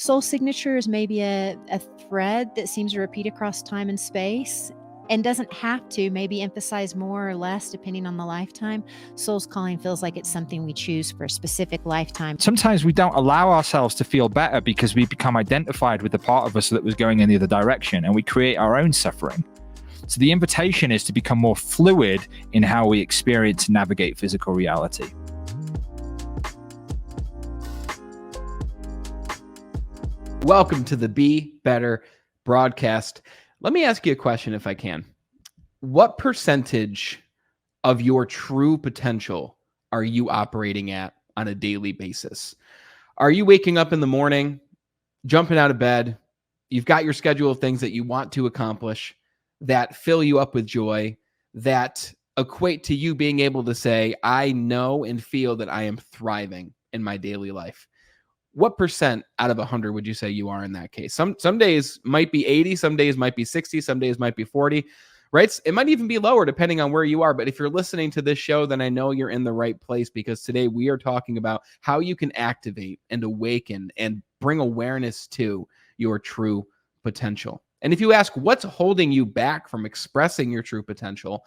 soul signature is maybe a thread that seems to repeat across time and space and doesn't have to maybe emphasize more or less depending on the lifetime. Soul's calling feels like it's something we choose for a specific lifetime. Sometimes we don't allow ourselves to feel better because we become identified with the part of us that was going in the other direction, and we create our own suffering. So the invitation is to become more fluid in how we experience and navigate physical reality. Welcome to the Be Better broadcast. Let me ask you a question if I can. What percentage of your true potential are you operating at on a daily basis? Are you waking up in the morning, jumping out of bed? You've got your schedule of things that you want to accomplish that fill you up with joy, that equate to you being able to say, I know and feel that I am thriving in my daily life. What percent out of 100 would you say you are in that case? Some days might be 80, some days might be 60, some days might be 40, right? It might even be lower depending on where you are. But if you're listening to this show, then I know you're in the right place, because today we are talking about how you can activate and awaken and bring awareness to your true potential. And if you ask what's holding you back from expressing your true potential,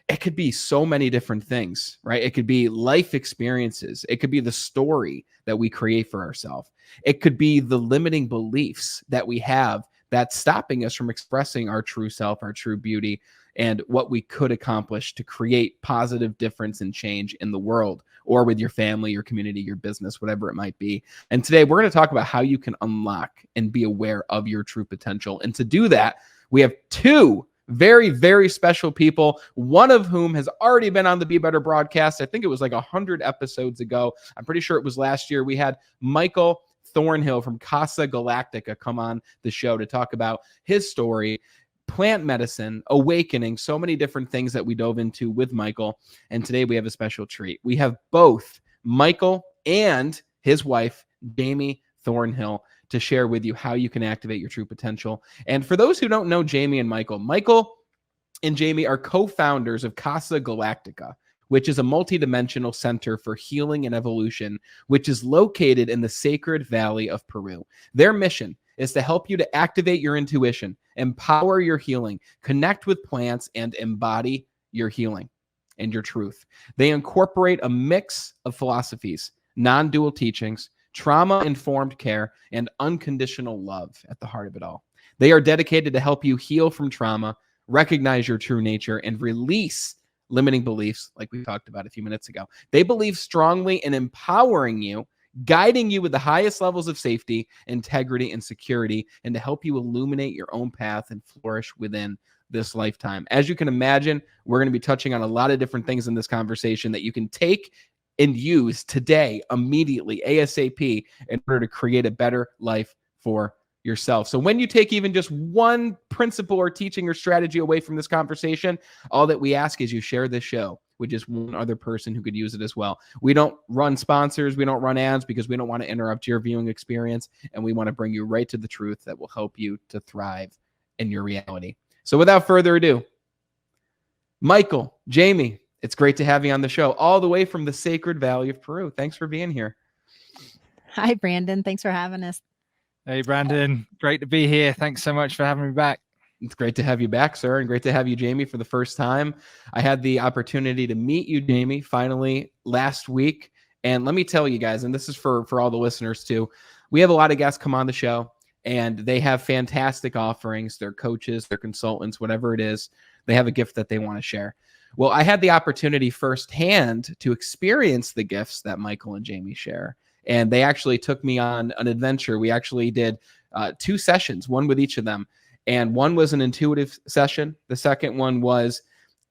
it could be so many different things, right? It could be life experiences. It could be the story that we create for ourselves. It could be the limiting beliefs that we have that's stopping us from expressing our true self, our true beauty, and what we could accomplish to create positive difference and change in the world, or with your family, your community, your business, whatever it might be. And today we're going to talk about how you can unlock and be aware of your true potential. And to do that, we have two very, very special people, one of whom has already been on the Be Better broadcast. I think it was like 100 episodes ago. I'm pretty sure it was last year. We had Michael Thornhill from Casa Galactica come on the show to talk about his story, plant medicine, awakening, so many different things that we dove into with Michael. And today we have a special treat. We have both Michael and his wife, Jamie Thornhill, to share with you how you can activate your true potential. And for those who don't know Jamie and Michael, Michael and Jamie are co-founders of Casa Galactica, which is a multidimensional center for healing and evolution, which is located in the Sacred Valley of Peru. Their mission is to help you to activate your intuition, empower your healing, connect with plants, and embody your healing and your truth. They incorporate a mix of philosophies, non-dual teachings, trauma-informed care, and unconditional love at the heart of it all. They are dedicated to help you heal from trauma, recognize your true nature, and release limiting beliefs like we talked about a few minutes ago. They believe strongly in empowering you, guiding you with the highest levels of safety, integrity, and security, and to help you illuminate your own path and flourish within this lifetime. As you can imagine, we're going to be touching on a lot of different things in this conversation that you can take and use today, immediately, ASAP, in order to create a better life for yourself. So when you take even just one principle or teaching or strategy away from this conversation, all that we ask is you share this show with just one other person who could use it as well. We don't run sponsors. We don't run ads because we don't want to interrupt your viewing experience. And we want to bring you right to the truth that will help you to thrive in your reality. So without further ado, Michael, Jamie, it's great to have you on the show all the way from the Sacred Valley of Peru. Thanks for being here. Hi, Brandon. Thanks for having us. Hey, Brandon. Great to be here. Thanks so much for having me back. It's great to have you back, sir, and great to have you, Jamie, for the first time. I had the opportunity to meet you, Jamie, finally last week. And let me tell you guys, and this is for all the listeners too, we have a lot of guests come on the show, and they have fantastic offerings. They're coaches, they're consultants, whatever it is. They have a gift that they want to share. Well, I had the opportunity firsthand to experience the gifts that Michael and Jamie share. And they actually took me on an adventure. We actually did 2 sessions, one with each of them. And one was an intuitive session. The second one was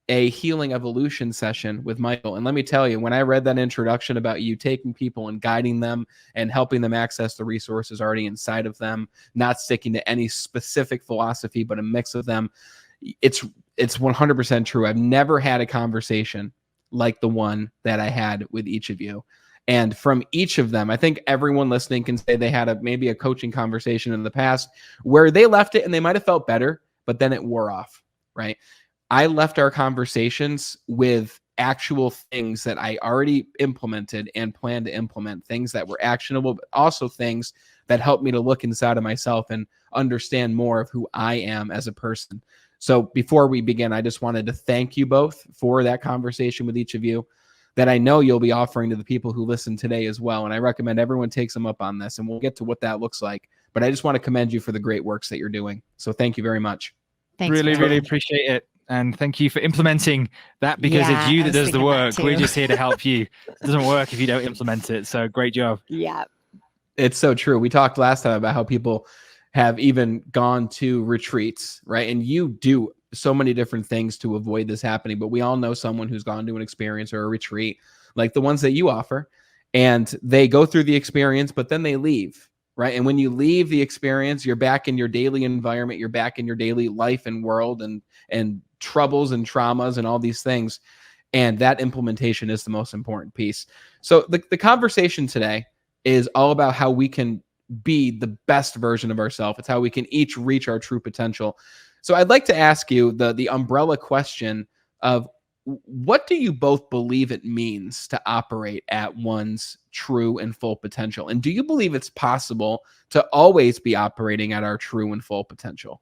a healing evolution session with Michael. And let me tell you, when I read that introduction about you taking people and guiding them and helping them access the resources already inside of them, not sticking to any specific philosophy, but a mix of them, it's 100% true. I've never had a conversation like the one that I had with each of you. And from each of them, I think everyone listening can say they had maybe a coaching conversation in the past where they left it and they might have felt better, but then it wore off, right? I left our conversations with actual things that I already implemented and plan to implement, things that were actionable, but also things that helped me to look inside of myself and understand more of who I am as a person. So before we begin, I just wanted to thank you both for that conversation with each of you that I know you'll be offering to the people who listen today as well. And I recommend everyone takes them up on this, and we'll get to what that looks like. But I just want to commend you for the great works that you're doing. So thank you very much. Thanks, really, Brandon. really appreciate it. And thank you for implementing that, because Yeah, it's you I that was does the thinking that work. We're too. just here to help you. It doesn't work if you don't implement it. So great job. Yeah. It's so true. We talked last time about how people have even gone to retreats, right? And you do so many different things to avoid this happening, but we all know someone who's gone to an experience or a retreat like the ones that you offer, and they go through the experience, but then they leave, right? And when you leave the experience, you're back in your daily environment, you're back in your daily life and world, and troubles and traumas and all these things. And that implementation is the most important piece. So the conversation today is all about how we can be the best version of ourselves. It's how we can each reach our true potential. So I'd like to ask you the umbrella question of, what do you both believe it means to operate at one's true and full potential? And do you believe it's possible to always be operating at our true and full potential?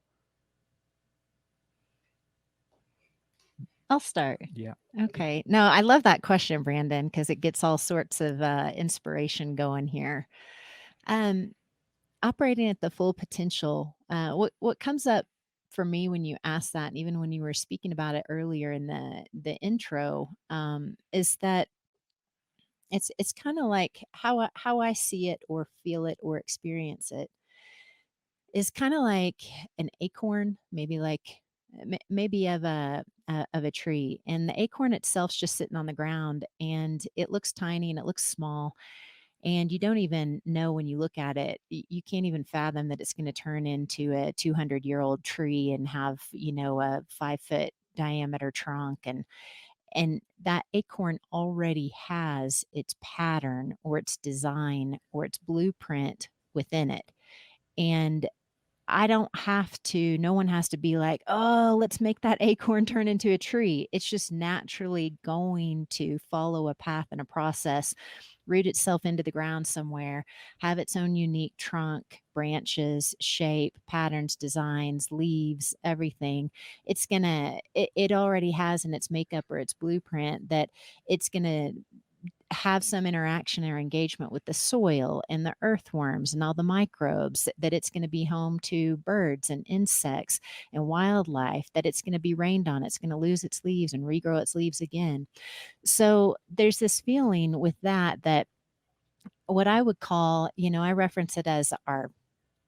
I'll start. Yeah. Okay. No, I love that question, Brandon, because it gets all sorts of inspiration going here. Um, Operating at the full potential. What comes up for me when you ask that, and even when you were speaking about it earlier in the intro, is that it's kind of like how I see it or feel it or experience it is kind of like an acorn, maybe like maybe of a tree, and the acorn itself's just sitting on the ground, and it looks tiny and it looks small, and you don't even know when you look at it, you can't even fathom that it's going to turn into a 200-year-old tree and have, a 5-foot diameter trunk, and that acorn already has its pattern or its design or its blueprint within it. And I don't have to, no one has to be like, oh, let's make that acorn turn into a tree. It's just naturally going to follow a path and a process, root itself into the ground somewhere, have its own unique trunk, branches, shape, patterns, designs, leaves, everything. It already has in its makeup or its blueprint that it's going to have some interaction or engagement with the soil and the earthworms and all the microbes, that it's going to be home to birds and insects and wildlife, that it's going to be rained on, it's going to lose its leaves and regrow its leaves again. So there's this feeling with that what I would call, I reference it as our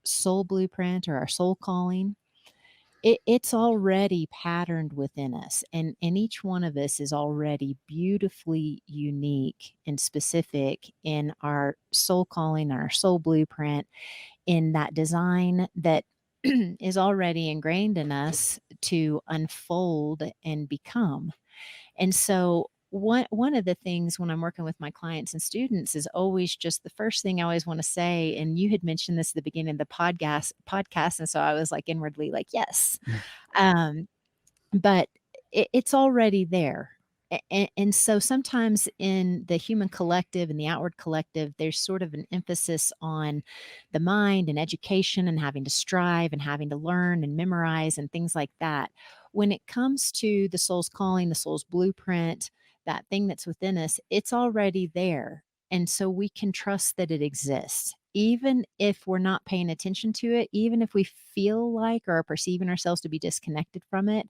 soul blueprint or our soul calling. It's already patterned within us, and each one of us is already beautifully unique and specific in our soul calling, our soul blueprint, in that design that is already ingrained in us to unfold and become. And so one of the things when I'm working with my clients and students is always just the first thing I always want to say. And you had mentioned this at the beginning of the podcast. And so I was like inwardly like, yes. Um, but it's already there. And so sometimes in the human collective and the outward collective, there's sort of an emphasis on the mind and education and having to strive and having to learn and memorize and things like that. When it comes to the soul's calling, the soul's blueprint, that thing that's within us, it's already there. And so we can trust that it exists, even if we're not paying attention to it, even if we feel like or are perceiving ourselves to be disconnected from it.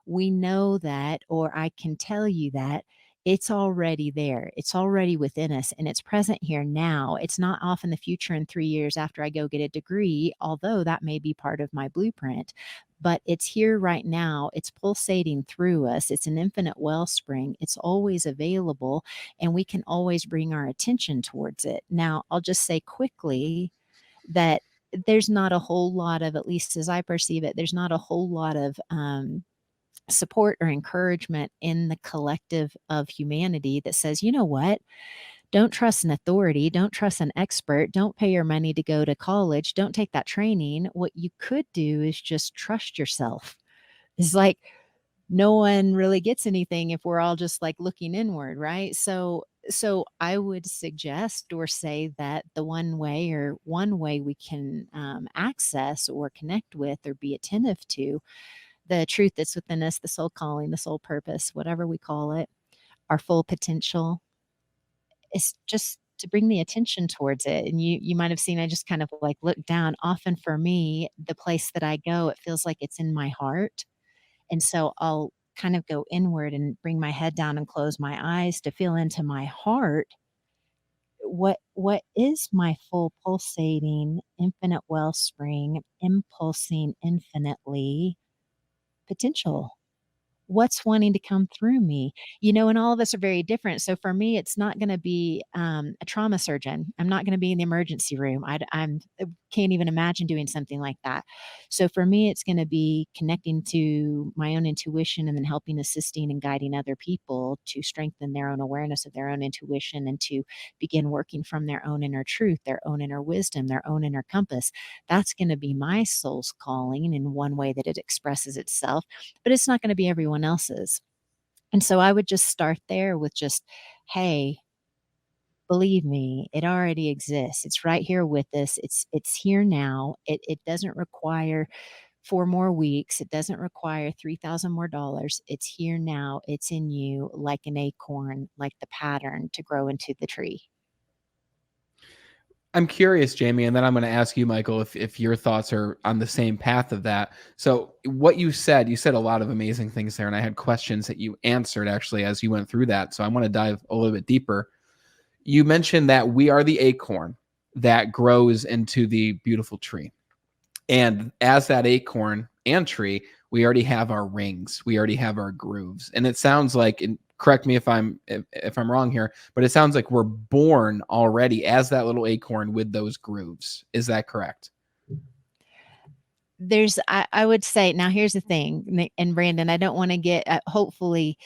We know that, or I can tell you that it's already there. It's already within us and it's present here now. It's not off in the future in 3 years after I go get a degree, although that may be part of my blueprint. But it's here right now. It's pulsating through us. It's an infinite wellspring. It's always available, and we can always bring our attention towards it. Now, I'll just say quickly that there's not a whole lot of, at least as I perceive it, there's not a whole lot of support or encouragement in the collective of humanity that says, you know what? Don't trust an authority. Don't trust an expert. Don't pay your money to go to college. Don't take that training. What you could do is just trust yourself. It's like, no one really gets anything if we're all just like looking inward, right? So I would suggest or say that the one way we can access or connect with or be attentive to the truth that's within us, the soul calling, the soul purpose, whatever we call it, our full potential, is just to bring the attention towards it. And you might have seen I just kind of like look down. Often for me, the place that I go, it feels like it's in my heart. And so I'll kind of go inward and bring my head down and close my eyes to feel into my heart. What is my full pulsating infinite wellspring, impulsing infinitely potential? What's wanting to come through me? And all of us are very different. So for me, it's not going to be a trauma surgeon. I'm not going to be in the emergency room. I can't even imagine doing something like that. So for me, it's going to be connecting to my own intuition and then helping, assisting, and guiding other people to strengthen their own awareness of their own intuition and to begin working from their own inner truth, their own inner wisdom, their own inner compass. That's going to be my soul's calling in one way that it expresses itself, but it's not going to be everyone else's. And so I would just start there with just, hey, believe me, it already exists. It's right here with us. It's here now. It doesn't require 4 more weeks. It doesn't require 3,000 more dollars. It's here now. It's in you like an acorn, like the pattern to grow into the tree. I'm curious, Jamie, and then I'm going to ask you, Michael, if your thoughts are on the same path of that. So, what you said a lot of amazing things there, and I had questions that you answered actually as you went through that. So, I want to dive a little bit deeper. You mentioned that we are the acorn that grows into the beautiful tree. And as that acorn and tree, we already have our rings, we already have our grooves. And it sounds like, and correct me if I'm wrong here, but it sounds like we're born already as that little acorn with those grooves. Is that correct? I would say, now here's the thing, and Brandon, I don't want to get, hopefully,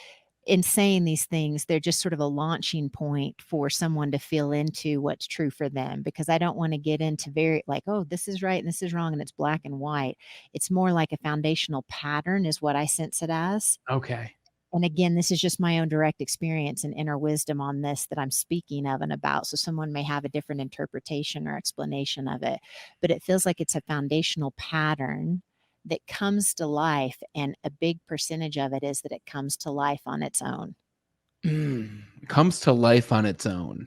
in saying these things, they're just sort of a launching point for someone to feel into what's true for them, because I don't want to get into very like, oh, this is right and this is wrong and it's black and white. It's more like a foundational pattern is what I sense it as. Okay. And again, this is just my own direct experience and inner wisdom on this that I'm speaking of and about. So someone may have a different interpretation or explanation of it, but it feels like it's a foundational pattern that comes to life. And a big percentage of it is that it comes to life on its own. Comes to life on its own.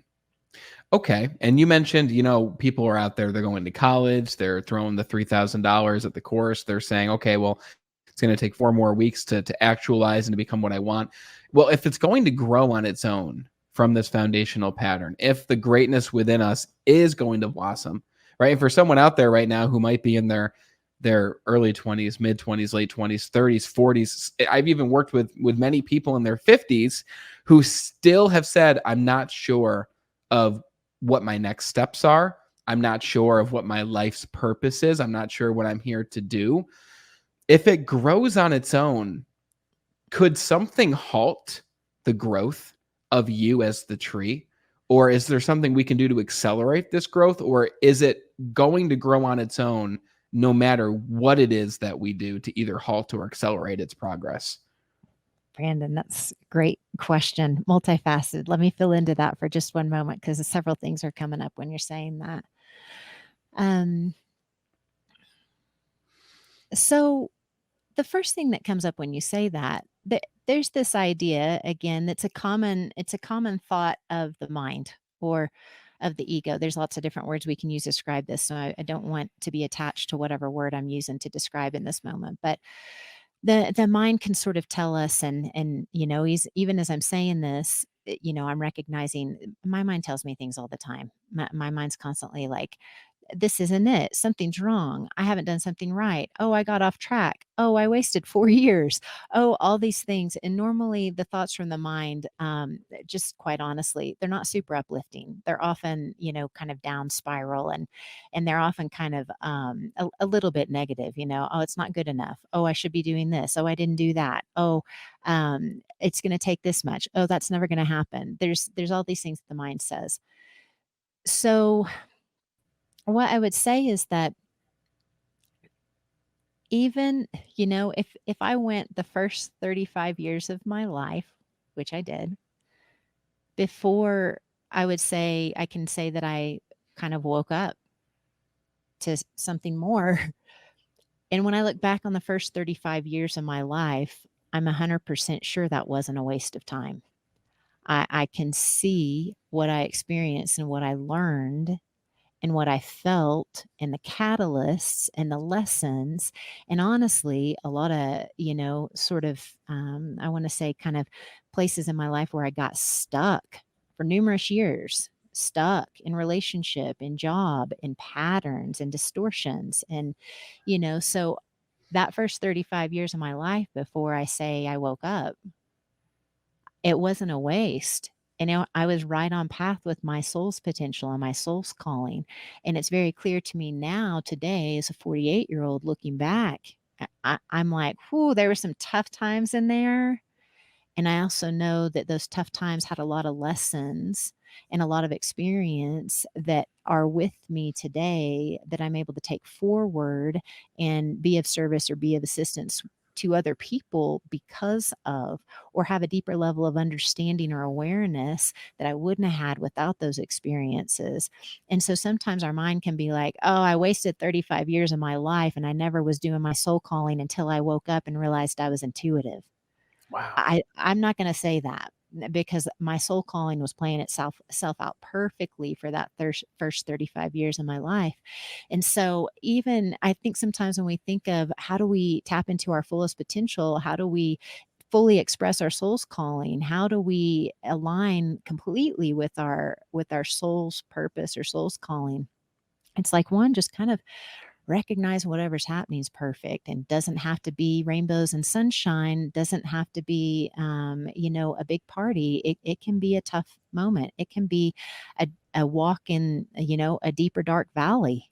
Okay. And you mentioned, people are out there, they're going to college, they're throwing the $3,000 at the course. They're saying, okay, well, it's going to take 4 more weeks to actualize and to become what I want. Well, if it's going to grow on its own from this foundational pattern, if the greatness within us is going to blossom, right? And for someone out there right now who might be in their early 20s, mid 20s, late 20s, 30s, 40s, I've even worked with many people in their 50s who still have said, I'm not sure of what my next steps are. I'm not sure of what my life's purpose is. I'm not sure what I'm here to do. If it grows on its own, could something halt the growth of you as the tree? Or is there something we can do to accelerate this growth? Or is it going to grow on its own no matter what it is that we do to either halt or accelerate its progress? Brandon, that's a great question. Multifaceted. Let me fill into that for just one moment because several things are coming up when you're saying that. So the first thing that comes up when you say that, there's this idea again that's it's a common thought of the mind or of the ego. There's lots of different words we can use to describe this, so I don't want to be attached to whatever word I'm using to describe in this moment. But the mind can sort of tell us, and he's even as I'm saying this, I'm recognizing my mind tells me things all the time. My mind's constantly like, this isn't it. Something's wrong. I haven't done something right. Oh, I got off track. Oh, I wasted 4 years. Oh, all these things. And normally the thoughts from the mind, just quite honestly, they're not super uplifting. They're often, kind of down spiral, and they're often kind of a little bit negative, oh, it's not good enough. Oh, I should be doing this. Oh, I didn't do that. Oh, it's going to take this much. Oh, that's never going to happen. There's all these things that the mind says. So what I would say is that even, if I went the first 35 years of my life, which I did, before I can say that I kind of woke up to something more. And when I look back on the first 35 years of my life, I'm 100% sure that wasn't a waste of time. I can see what I experienced and what I learned and what I felt and the catalysts and the lessons. And honestly, a lot of, sort of, I want to say kind of places in my life where I got stuck for numerous years, stuck in relationship, in job, in patterns and distortions. And, so that first 35 years of my life before I say I woke up, it wasn't a waste. And I was right on path with my soul's potential and my soul's calling. And it's very clear to me now, today, as a 48-year-old looking back, I'm like, whoo, there were some tough times in there. And I also know that those tough times had a lot of lessons and a lot of experience that are with me today that I'm able to take forward and be of service or be of assistance to other people because of, or have a deeper level of understanding or awareness that I wouldn't have had without those experiences. And so sometimes our mind can be like, oh, I wasted 35 years of my life and I never was doing my soul calling until I woke up and realized I was intuitive. Wow. I'm not gonna say that, because my soul calling was playing itself out perfectly for that first 35 years of my life. And so even I think sometimes when we think of how do we tap into our fullest potential, how do we fully express our soul's calling, how do we align completely with our soul's purpose or soul's calling? It's like, one, just kind of recognize whatever's happening is perfect and doesn't have to be rainbows and sunshine, doesn't have to be, a big party. It can be a tough moment. It can be a walk in, a deeper, dark valley.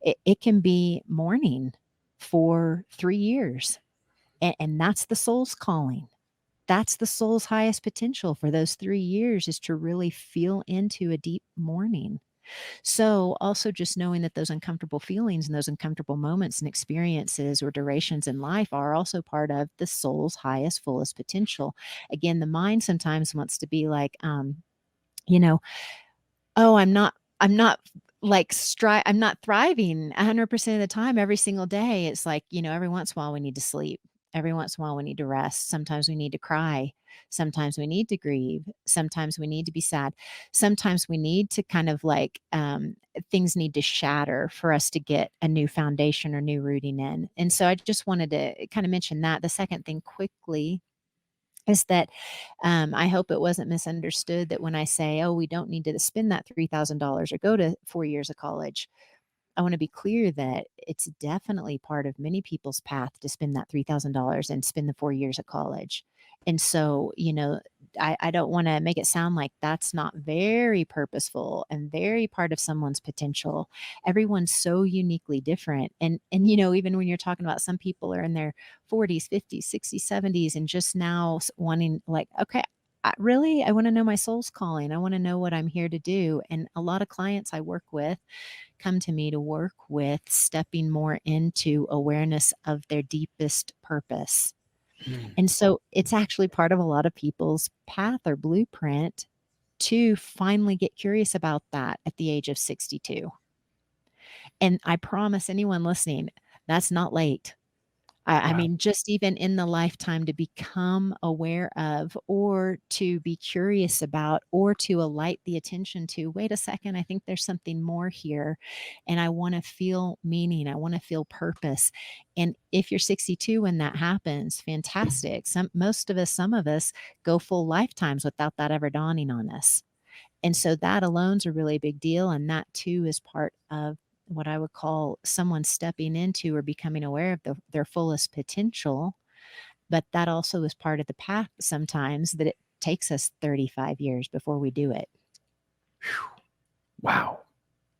It can be mourning for 3 years. And that's the soul's calling. That's the soul's highest potential for those 3 years, is to really feel into a deep mourning. So, also just knowing that those uncomfortable feelings and those uncomfortable moments and experiences or durations in life are also part of the soul's highest, fullest potential. Again, the mind sometimes wants to be like, you know, oh, I'm not I'm not thriving 100% of the time every single day. It's like, every once in a while we need to sleep. Every once in a while we need to rest. Sometimes we need to cry. Sometimes we need to grieve. Sometimes we need to be sad. Sometimes we need to kind of like, things need to shatter for us to get a new foundation or new rooting in. And so I just wanted to kind of mention that. The second thing quickly is that, I hope it wasn't misunderstood that when I say, oh, we don't need to spend that $3,000 or go to 4 years of college, I want to be clear that it's definitely part of many people's path to spend that $3,000 and spend the 4 years of college. And so, I don't want to make it sound like that's not very purposeful and very part of someone's potential. Everyone's so uniquely different. And even when you're talking about some people are in their 40s, 50s, 60s, 70s, and just now wanting, like, okay, I want to know my soul's calling. I want to know what I'm here to do. And a lot of clients I work with come to me to work with stepping more into awareness of their deepest purpose. Mm. And so it's actually part of a lot of people's path or blueprint to finally get curious about that at the age of 62. And I promise anyone listening, that's not late. I Wow. mean, just even in the lifetime to become aware of, or to be curious about, or to alight the attention to, wait a second, I think there's something more here. And I want to feel meaning. I want to feel purpose. And if you're 62 when that happens, fantastic. Some of us go full lifetimes without that ever dawning on us. And so that alone's a really big deal. And that too is part of what I would call someone stepping into or becoming aware of their fullest potential. But that also is part of the path sometimes, that it takes us 35 years before we do it. Wow.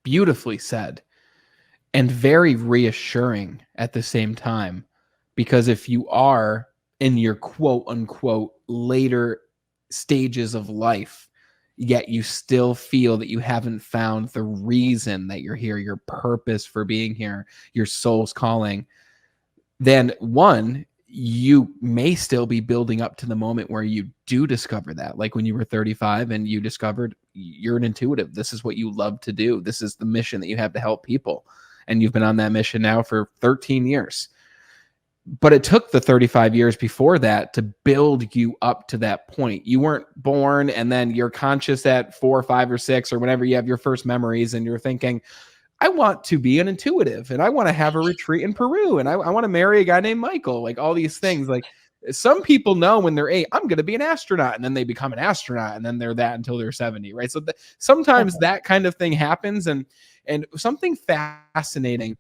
Beautifully said. And very reassuring at the same time. Because if you are in your quote unquote later stages of life, yet you still feel that you haven't found the reason that you're here, your purpose for being here, your soul's calling, then one, you may still be building up to the moment where you do discover that. Like when you were 35 and you discovered you're an intuitive. This is what you love to do. This is the mission that you have to help people. And you've been on that mission now for 13 years. But it took the 35 years before that to build you up to that point. You weren't born and then you're conscious at 4 or 5 or 6 or whenever you have your first memories and you're thinking, I want to be an intuitive and I want to have a retreat in Peru and I want to marry a guy named Michael, like all these things. Like some people know when they're 8, I'm going to be an astronaut, and then they become an astronaut and then they're that until they're 70. Right. So sometimes that kind of thing happens, and something fascinating.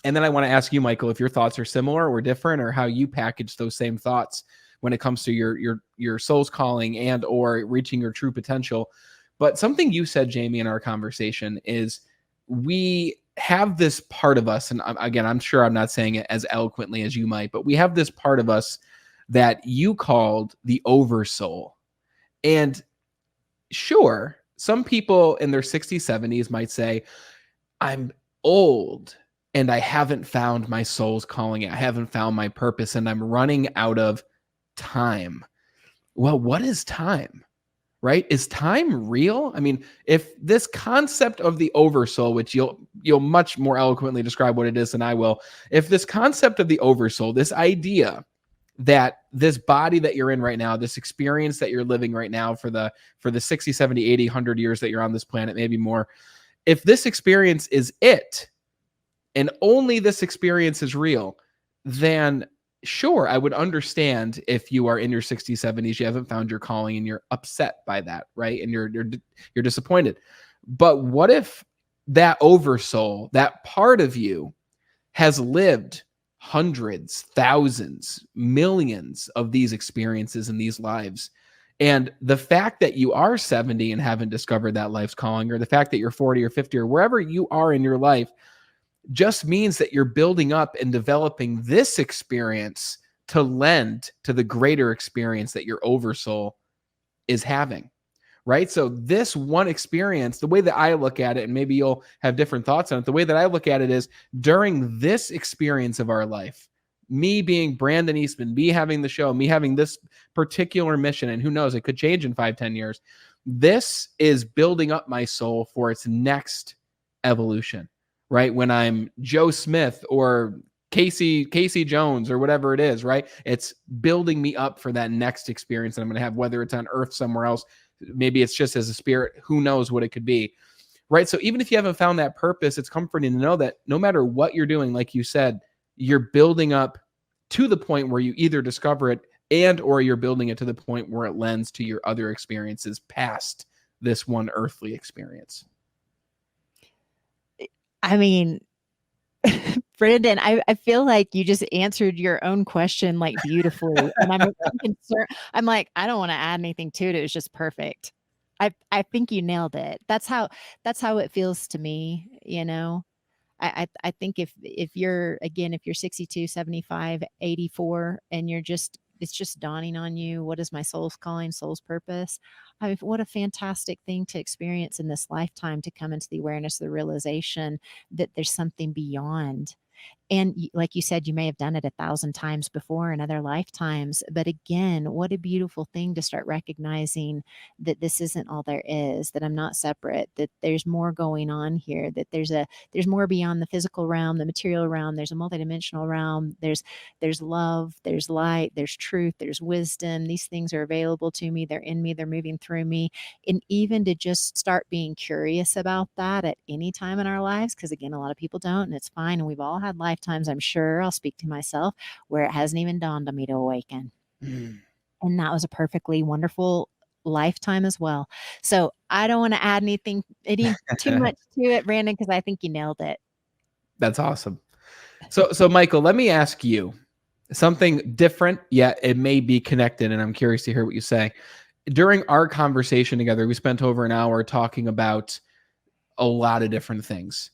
And then I want to ask you, Michael, if your thoughts are similar or different, or how you package those same thoughts when it comes to your soul's calling and or reaching your true potential. But something you said, Jamie, in our conversation is we have this part of us, and again, I'm sure I'm not saying it as eloquently as you might, but we have this part of us that you called the oversoul. And sure, some people in their 60s, 70s might say, I'm old and I haven't found my soul's calling. I haven't found my purpose and I'm running out of time. Well, what is time? Right? Is time real? I mean, if this concept of the oversoul, which you'll much more eloquently describe what it is than I will, if this concept of the oversoul, this idea that this body that you're in right now, this experience that you're living right now for the 60, 70, 80, 100 years that you're on this planet, maybe more, if this experience is it, and only this experience is real, then sure, I would understand if you are in your 60s, 70s, you haven't found your calling and you're upset by that, right? And you're disappointed. But what if that oversoul, that part of you, has lived hundreds, thousands, millions of these experiences in these lives? And the fact that you are 70 and haven't discovered that life's calling, or the fact that you're 40 or 50 or wherever you are in your life, just means that you're building up and developing this experience to lend to the greater experience that your oversoul is having, right? So this one experience, the way that I look at it, and maybe you'll have different thoughts on it, the way that I look at it is during this experience of our life, me being Brandon Eastman, me having the show, me having this particular mission, and who knows, it could change in 5-10 years. This is building up my soul for its next evolution. Right? When I'm Joe Smith or Casey Jones or whatever it is, right? It's building me up for that next experience that I'm going to have, whether it's on Earth somewhere else. Maybe it's just as a spirit. Who knows what it could be, right? So even if you haven't found that purpose, it's comforting to know that no matter what you're doing, like you said, you're building up to the point where you either discover it and or you're building it to the point where it lends to your other experiences past this one earthly experience. I mean, Brandon, I feel like you just answered your own question like beautifully. And I'm concerned. I'm like, I don't want to add anything to it. It was just perfect. I think you nailed it. That's how it feels to me, you know. I think if you're 62, 75, 84 and it's just dawning on you, what is my soul's calling, soul's purpose? I mean, what a fantastic thing to experience in this lifetime, to come into the awareness, the realization that there's something beyond. And like you said, you may have done it 1,000 times before in other lifetimes. But again, what a beautiful thing to start recognizing that this isn't all there is, that I'm not separate, that there's more going on here, that there's more beyond the physical realm, the material realm. There's a multidimensional realm. There's love, there's light, there's truth, there's wisdom. These things are available to me. They're in me. They're moving through me. And even to just start being curious about that at any time in our lives, because again, a lot of people don't, and it's fine. And we've all had lifetimes, I'm sure, I'll speak to myself, where it hasn't even dawned on me to awaken. And that was a perfectly wonderful lifetime as well. So I don't want to add any too much to it, Brandon, because I think you nailed it. That's awesome. So Michael, let me ask you something different, yet it may be connected, and I'm curious to hear what you say. During our conversation together, we spent over an hour talking about a lot of different things.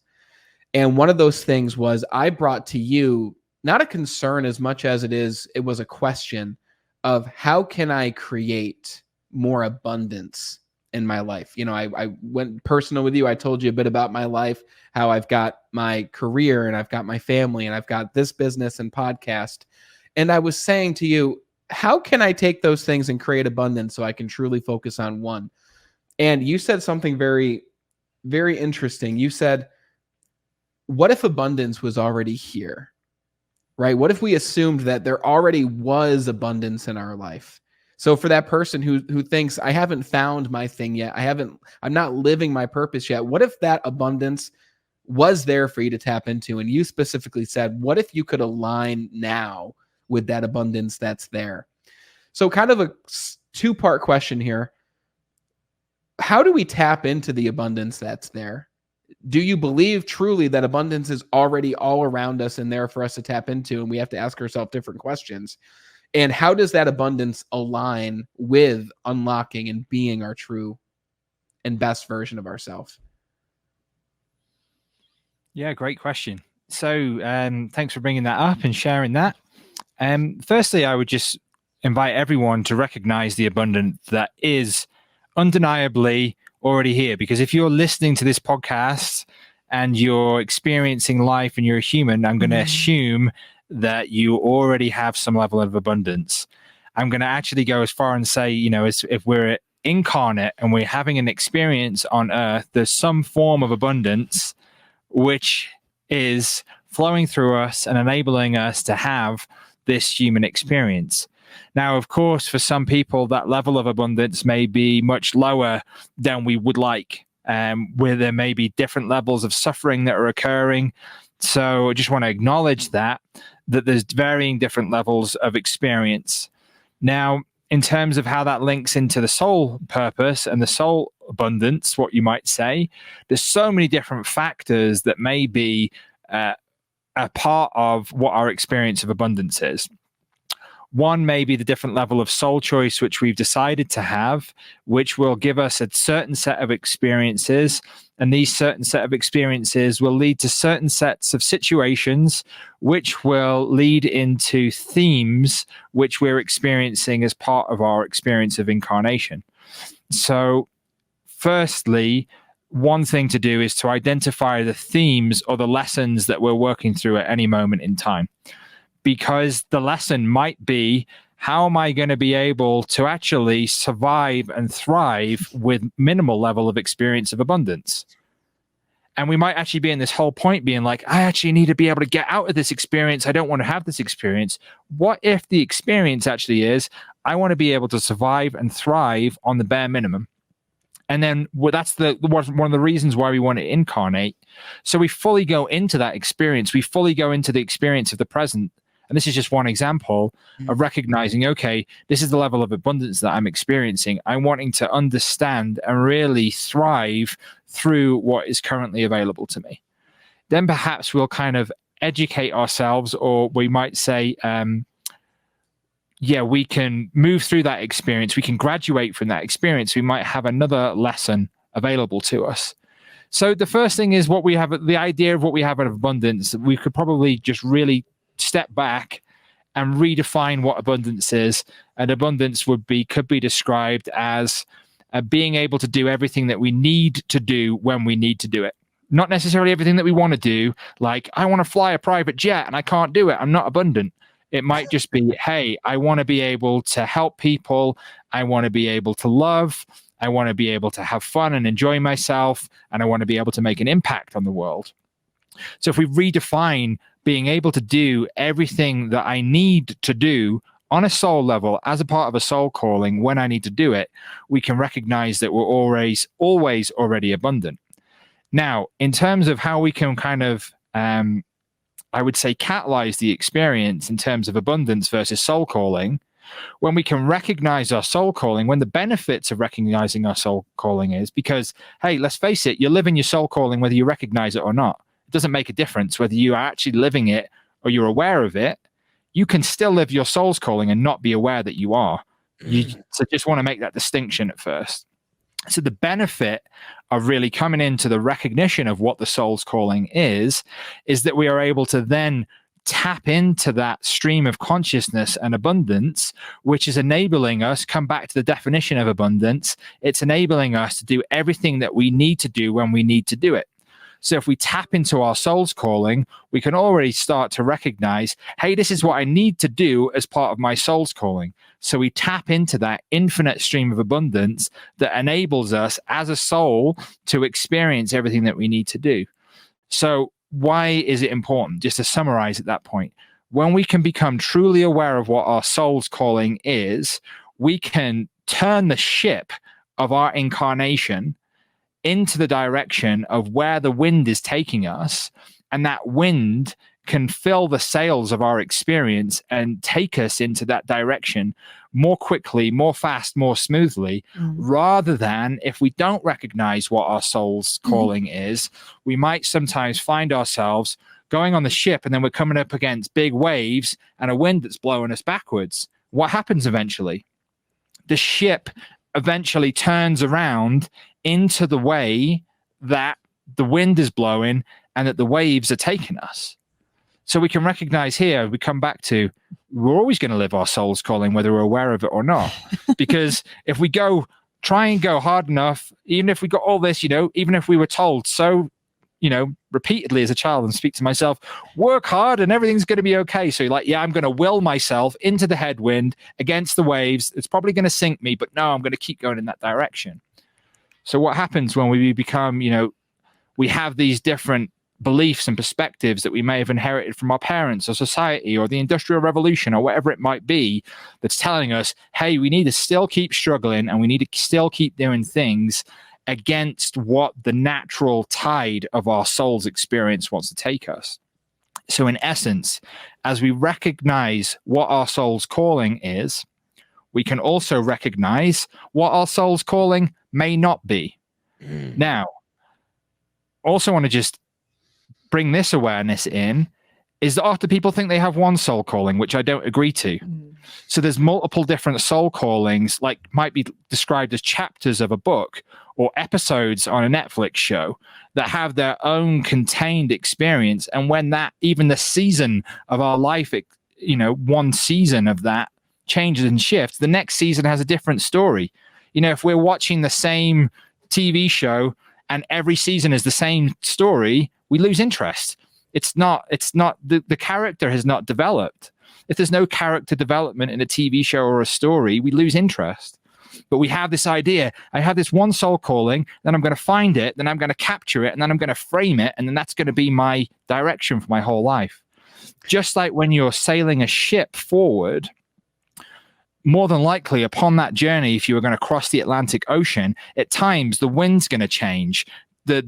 And one of those things was I brought to you not a concern as much as it was a question of how can I create more abundance in my life. I went personal with you. I told you a bit about my life, how I've got my career and I've got my family and I've got this business and podcast. And I was saying to you, how can I take those things and create abundance so I can truly focus on one? And you said something very, very interesting. You said, what if abundance was already here, right? What if we assumed that there already was abundance in our life? So for that person who thinks, I haven't found my thing yet, I'm not living my purpose yet, what if that abundance was there for you to tap into? And you specifically said, what if you could align now with that abundance that's there? So kind of a two-part question here. How do we tap into the abundance that's there? Do you believe truly that abundance is already all around us and there for us to tap into? And we have to ask ourselves different questions. And how does that abundance align with unlocking and being our true and best version of ourselves? Yeah, great question. So thanks for bringing that up and sharing that. Firstly, I would just invite everyone to recognize the abundance that is undeniably already here. Because if you're listening to this podcast and you're experiencing life and you're a human, I'm going to assume that you already have some level of abundance. I'm going to actually go as far and say, if we're incarnate and we're having an experience on earth, there's some form of abundance which is flowing through us and enabling us to have this human experience. Now, of course, for some people, that level of abundance may be much lower than we would like, where there may be different levels of suffering that are occurring. So I just want to acknowledge that there's varying different levels of experience. Now, in terms of how that links into the soul purpose and the soul abundance, what you might say, there's so many different factors that may be a part of what our experience of abundance is. One may be the different level of soul choice, which we've decided to have, which will give us a certain set of experiences. And these certain set of experiences will lead to certain sets of situations, which will lead into themes which we're experiencing as part of our experience of incarnation. So firstly, one thing to do is to identify the themes or the lessons that we're working through at any moment in time. Because the lesson might be, how am I going to be able to actually survive and thrive with minimal level of experience of abundance? And we might actually be in this whole point being like, I actually need to be able to get out of this experience. I don't want to have this experience. What if the experience actually is, I want to be able to survive and thrive on the bare minimum? And then that's one of the reasons why we want to incarnate. So we fully go into that experience. We fully go into the experience of the present. And this is just one example of recognizing, okay, this is the level of abundance that I'm experiencing. I'm wanting to understand and really thrive through what is currently available to me. Then perhaps we'll kind of educate ourselves, or we might say, we can move through that experience. We can graduate from that experience. We might have another lesson available to us. So the first thing is what we have, the idea of what we have of abundance. We could probably just really step back and redefine what abundance is. And abundance could be described as being able to do everything that we need to do when we need to do it. Not necessarily everything that we want to do. Like, I want to fly a private jet and I can't do it. I'm not abundant. It might just be, hey, I want to be able to help people. I want to be able to love. I want to be able to have fun and enjoy myself. And I want to be able to make an impact on the world. So if we redefine being able to do everything that I need to do on a soul level as a part of a soul calling when I need to do it, we can recognize that we're always already abundant. Now, in terms of how we can kind of, I would say, catalyze the experience in terms of abundance versus soul calling, when we can recognize our soul calling, when the benefits of recognizing our soul calling is because, hey, let's face it, you're living your soul calling whether you recognize it or not. It doesn't make a difference whether you are actually living it or you're aware of it. You can still live your soul's calling and not be aware that you are. So just want to make that distinction at first. So the benefit of really coming into the recognition of what the soul's calling is that we are able to then tap into that stream of consciousness and abundance, which is enabling us, come back to the definition of abundance, it's enabling us to do everything that we need to do when we need to do it. So if we tap into our soul's calling, we can already start to recognize, hey, this is what I need to do as part of my soul's calling. So we tap into that infinite stream of abundance that enables us as a soul to experience everything that we need to do. So why is it important? Just to summarize at that point, when we can become truly aware of what our soul's calling is, we can turn the ship of our incarnation into the direction of where the wind is taking us, and that wind can fill the sails of our experience and take us into that direction more quickly, more fast, more smoothly, rather than if we don't recognize what our soul's calling is, we might sometimes find ourselves going on the ship and then we're coming up against big waves and a wind that's blowing us backwards. What happens eventually? The ship eventually turns around into the way that the wind is blowing and that the waves are taking us. So we can recognize here, we come back to, we're always going to live our soul's calling, whether we're aware of it or not. Because if we try and go hard enough, even if we got all this, even if we were told so, repeatedly as a child, and speak to myself, work hard and everything's going to be okay. So you're like, yeah, I'm going to will myself into the headwind against the waves. It's probably going to sink me, but no, I'm going to keep going in that direction. So what happens when we become, we have these different beliefs and perspectives that we may have inherited from our parents or society or the Industrial Revolution or whatever it might be, that's telling us, hey, we need to still keep struggling and we need to still keep doing things against what the natural tide of our soul's experience wants to take us. So in essence, as we recognize what our soul's calling is, we can also recognize what our soul's calling may not be. Now, also want to just bring this awareness in, is that often people think they have one soul calling, which I don't agree to. So there's multiple different soul callings, like might be described as chapters of a book or episodes on a Netflix show that have their own contained experience. And when that, even the season of our life, one season of that changes and shifts, the next season has a different story. If we're watching the same TV show and every season is the same story, we lose interest. It's not the character has not developed. If there's no character development in a TV show or a story, we lose interest. But we have this idea, I have this one soul calling, then I'm going to find it, then I'm going to capture it, and then I'm going to frame it, and then that's going to be my direction for my whole life. Just like when you're sailing a ship forward, more than likely upon that journey, if you were going to cross the Atlantic Ocean, at times the wind's going to change. The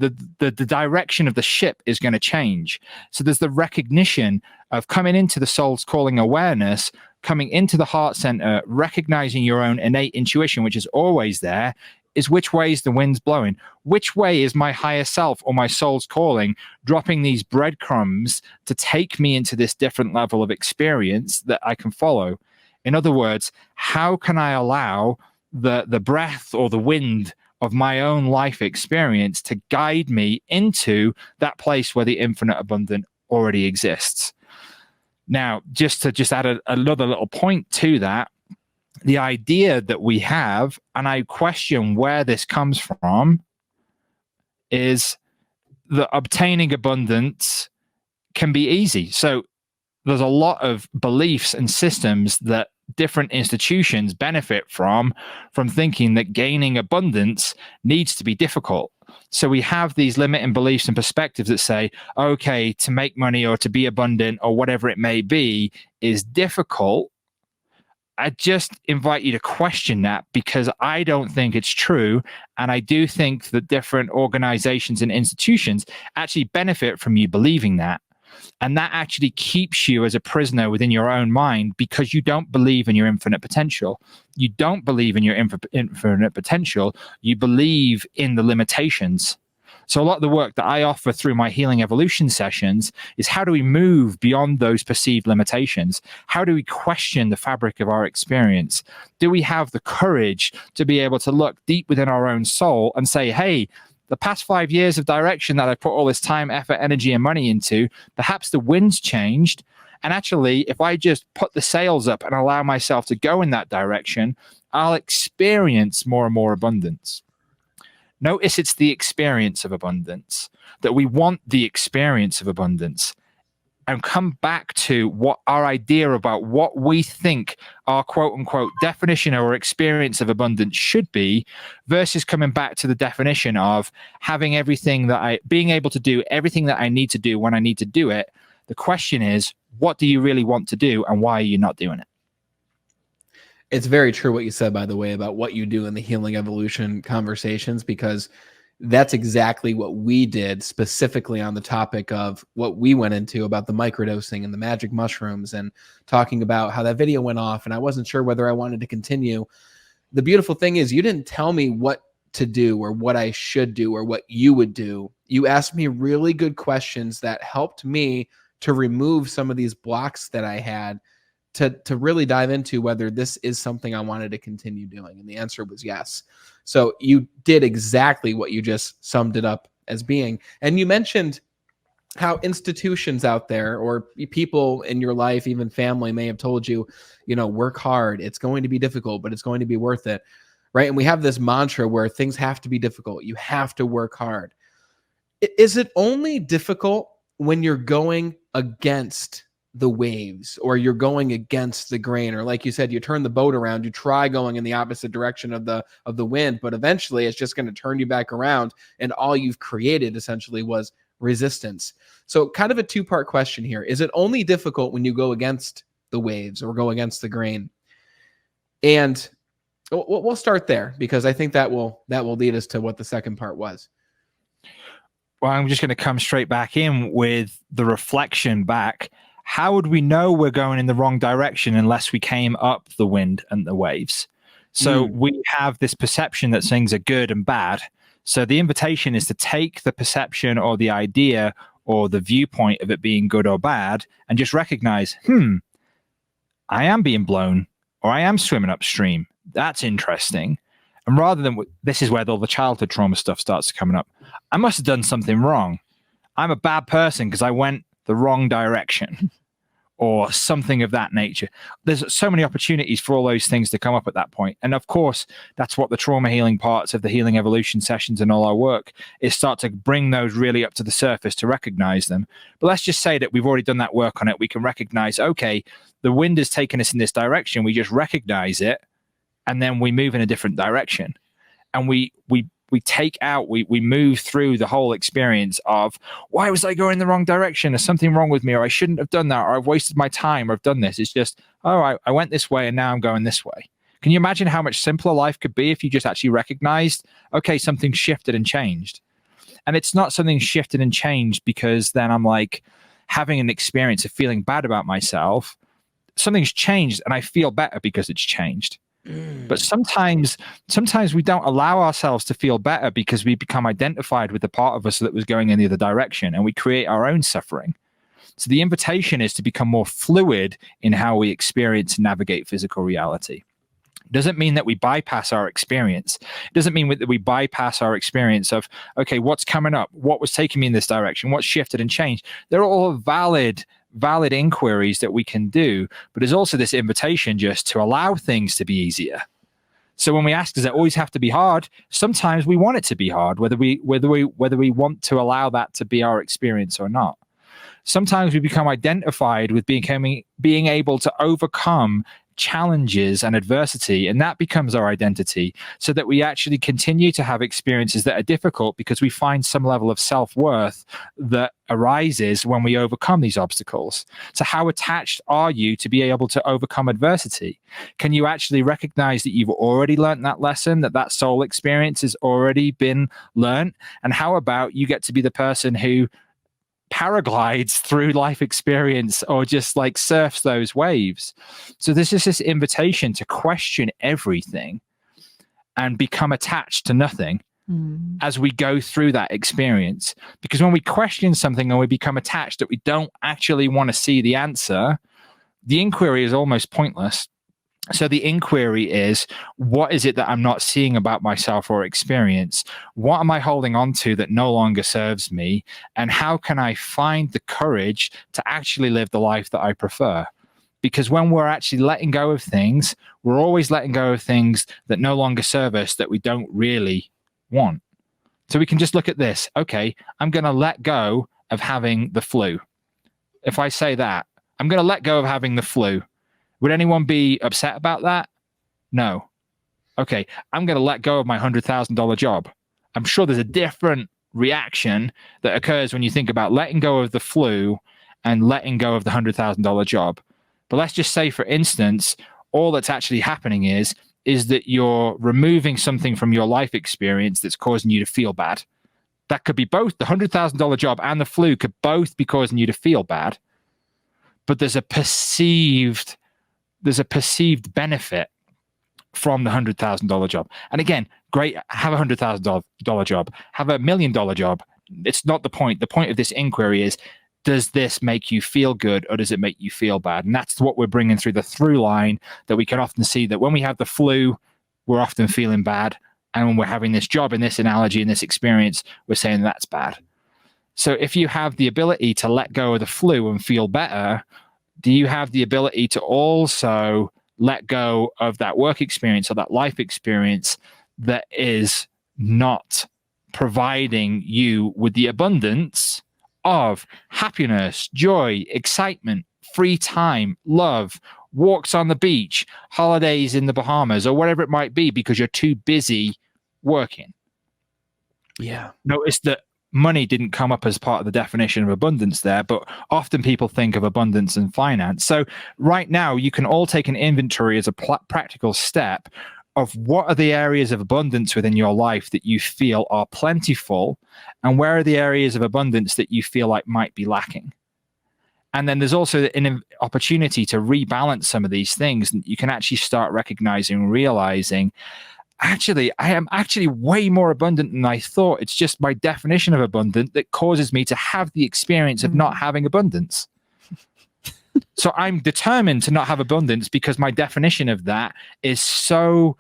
direction of the ship is going to change. So there's the recognition of coming into the soul's calling awareness, coming into the heart center, recognizing your own innate intuition, which is always there, is which way is the wind's blowing? Which way is my higher self or my soul's calling dropping these breadcrumbs to take me into this different level of experience that I can follow? In other words, how can I allow the breath or the wind of my own life experience to guide me into that place where the infinite abundant already exists? Now, just to add another little point to that, the idea that we have, and I question where this comes from, is that obtaining abundance can be easy. So there's a lot of beliefs and systems that different institutions benefit from thinking that gaining abundance needs to be difficult. So we have these limiting beliefs and perspectives that say, okay, to make money or to be abundant or whatever it may be is difficult. I just invite you to question that, because I don't think it's true. And I do think that different organizations and institutions actually benefit from you believing that. And that actually keeps you as a prisoner within your own mind, because you don't believe in your infinite potential. You don't believe in your infinite potential. You believe in the limitations. So a lot of the work that I offer through my healing evolution sessions is, how do we move beyond those perceived limitations? How do we question the fabric of our experience? Do we have the courage to be able to look deep within our own soul and say, hey, the past 5 years of direction that I put all this time, effort, energy, and money into, perhaps the wind's changed. And actually, if I just put the sails up and allow myself to go in that direction, I'll experience more and more abundance. Notice it's the experience of abundance, that we want the experience of abundance. And come back to what our idea about what we think our quote unquote definition or experience of abundance should be, versus coming back to the definition of having being able to do everything that I need to do when I need to do it. The question is, what do you really want to do, and why are you not doing it? It's very true what you said, by the way, about what you do in the healing evolution conversations, because that's exactly what we did specifically on the topic of what we went into about the microdosing and the magic mushrooms, and talking about how that video went off and I wasn't sure whether I wanted to continue. The beautiful thing is you didn't tell me what to do or what I should do or what you would do. You asked me really good questions that helped me to remove some of these blocks that I had to really dive into whether this is something I wanted to continue doing. And the answer was yes. So you did exactly what you just summed it up as being. And you mentioned how institutions out there or people in your life, even family, may have told you, work hard. It's going to be difficult, but it's going to be worth it. Right. And we have this mantra where things have to be difficult. You have to work hard. Is it only difficult when you're going against the waves, or you're going against the grain, or like you said, you turn the boat around, you try going in the opposite direction of the wind, but eventually it's just going to turn you back around, and all you've created essentially was resistance? So kind of a two-part question here. Is it only difficult when you go against the waves or go against the grain? And we'll start there, because I think that will lead us to what the second part was. Well, I'm just going to come straight back in with the reflection back. How would we know we're going in the wrong direction unless we came up the wind and the waves? So we have this perception that things are good and bad. So the invitation is to take the perception or the idea or the viewpoint of it being good or bad and just recognize, I am being blown, or I am swimming upstream. That's interesting. And rather than, this is where all the childhood trauma stuff starts coming up. I must have done something wrong. I'm a bad person because I went the wrong direction, or something of that nature. There's so many opportunities for all those things to come up at that point. And of course, that's what the trauma healing parts of the healing evolution sessions and all our work is, start to bring those really up to the surface to recognize them. But let's just say that we've already done that work on it. We can recognize, okay, the wind has taken us in this direction. We just recognize it, and then we move in a different direction. And we move through the whole experience of, why was I going the wrong direction? There's something wrong with me, or I shouldn't have done that, or I've wasted my time, or I've done this. It's just, I went this way and now I'm going this way. Can you imagine how much simpler life could be if you just actually recognized, okay, something shifted and changed? And it's not something shifted and changed because then I'm like having an experience of feeling bad about myself. Something's changed and I feel better because it's changed. But sometimes we don't allow ourselves to feel better because we become identified with the part of us that was going in the other direction, and we create our own suffering. So the invitation is to become more fluid in how we experience and navigate physical reality. It doesn't mean that we bypass our experience. It doesn't mean that we bypass our experience of, okay, what's coming up? What was taking me in this direction? What shifted and changed? They're all valid inquiries that we can do, but there's also this invitation just to allow things to be easier. So when we ask, does it always have to be hard? Sometimes we want it to be hard, whether we want to allow that to be our experience or not. Sometimes we become identified with being able to overcome challenges and adversity, and that becomes our identity, so that we actually continue to have experiences that are difficult because we find some level of self-worth that arises when we overcome these obstacles. So how attached are you to be able to overcome adversity? Can you actually recognize that you've already learned that lesson, that soul experience has already been learned? And how about you get to be the person who paraglides through life experience, or just like surfs those waves? So this is this invitation to question everything and become attached to nothing as we go through that experience. Because when we question something and we become attached that we don't actually want to see the answer, the inquiry is almost pointless. So the inquiry is, what is it that I'm not seeing about myself or experience? What am I holding on to that no longer serves me? And how can I find the courage to actually live the life that I prefer? Because when we're actually letting go of things, we're always letting go of things that no longer serve us, that we don't really want. So we can just look at this. Okay, I'm going to let go of having the flu. If I say that, I'm going to let go of having the flu. Would anyone be upset about that? No. Okay, I'm going to let go of my $100,000 job. I'm sure there's a different reaction that occurs when you think about letting go of the flu and letting go of the $100,000 job. But let's just say, for instance, all that's actually happening is that you're removing something from your life experience that's causing you to feel bad. That could be both. The $100,000 job and the flu could both be causing you to feel bad. But there's a perceived benefit from the $100,000 job. And again, great, have a $100,000 job, have $1 million job. It's not the point. The point of this inquiry is, does this make you feel good or does it make you feel bad? And that's what we're bringing through the through line, that we can often see that when we have the flu, we're often feeling bad. And when we're having this job, in this analogy, in this experience, we're saying that's bad. So if you have the ability to let go of the flu and feel better, do you have the ability to also let go of that work experience or that life experience that is not providing you with the abundance of happiness, joy, excitement, free time, love, walks on the beach, holidays in the Bahamas, or whatever it might be, because you're too busy working? Yeah. Notice that money didn't come up as part of the definition of abundance there, but often people think of abundance and finance. So right now, you can all take an inventory as a practical step of what are the areas of abundance within your life that you feel are plentiful, and where are the areas of abundance that you feel like might be lacking. And then there's also an opportunity to rebalance some of these things. And you can actually start recognizing, realizing, actually, I am actually way more abundant than I thought. It's just my definition of abundant that causes me to have the experience of not having abundance. So I'm determined to not have abundance because my definition of that is so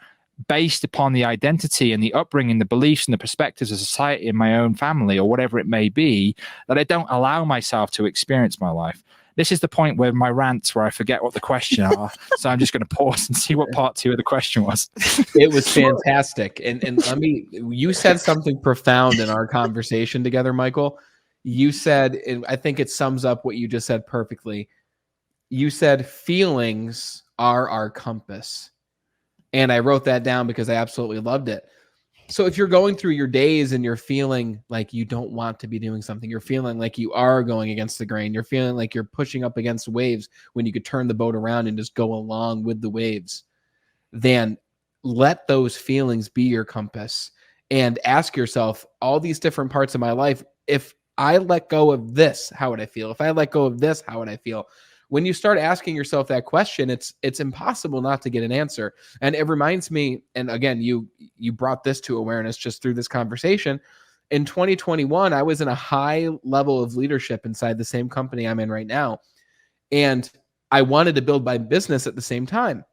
based upon the identity and the upbringing, the beliefs and the perspectives of society and my own family or whatever it may be, that I don't allow myself to experience my life. This is the point where my rants, where I forget what the question are. So I'm just going to pause and see what part 2 of the question was. It was fantastic. And you said something profound in our conversation together, Michael. You said, and I think it sums up what you just said perfectly. You said feelings are our compass. And I wrote that down because I absolutely loved it. So if you're going through your days and you're feeling like you don't want to be doing something, you're feeling like you are going against the grain, you're feeling like you're pushing up against waves when you could turn the boat around and just go along with the waves, then let those feelings be your compass and ask yourself, all these different parts of my life, if I let go of this, how would I feel? If I let go of this, how would I feel? When you start asking yourself that question, it's impossible not to get an answer. And it reminds me, and again, you brought this to awareness just through this conversation. In 2021, I was in a high level of leadership inside the same company I'm in right now. And I wanted to build my business at the same time.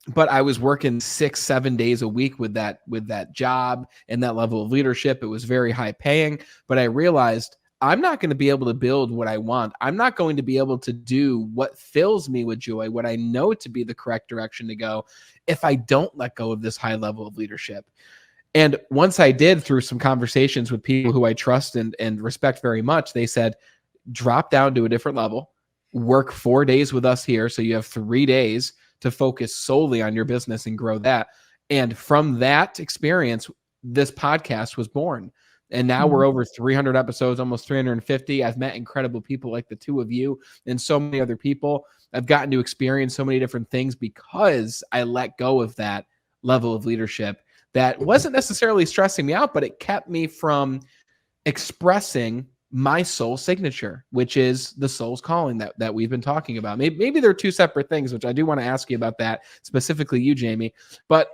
But I was working 6-7 days a week with that job and that level of leadership. It was very high paying, but I realized I'm not going to be able to build what I want. I'm not going to be able to do what fills me with joy, what I know to be the correct direction to go, if I don't let go of this high level of leadership. And once I did, through some conversations with people who I trust and respect very much, they said, drop down to a different level, work 4 days with us here. So you have 3 days to focus solely on your business and grow that. And from that experience, this podcast was born. And now we're over 300 episodes, almost 350. I've met incredible people like the two of you and so many other people. I've gotten to experience so many different things because I let go of that level of leadership that wasn't necessarily stressing me out, but it kept me from expressing my soul signature, which is the soul's calling that we've been talking about. Maybe they're two separate things, which I do want to ask you about that, specifically you, Jamie. But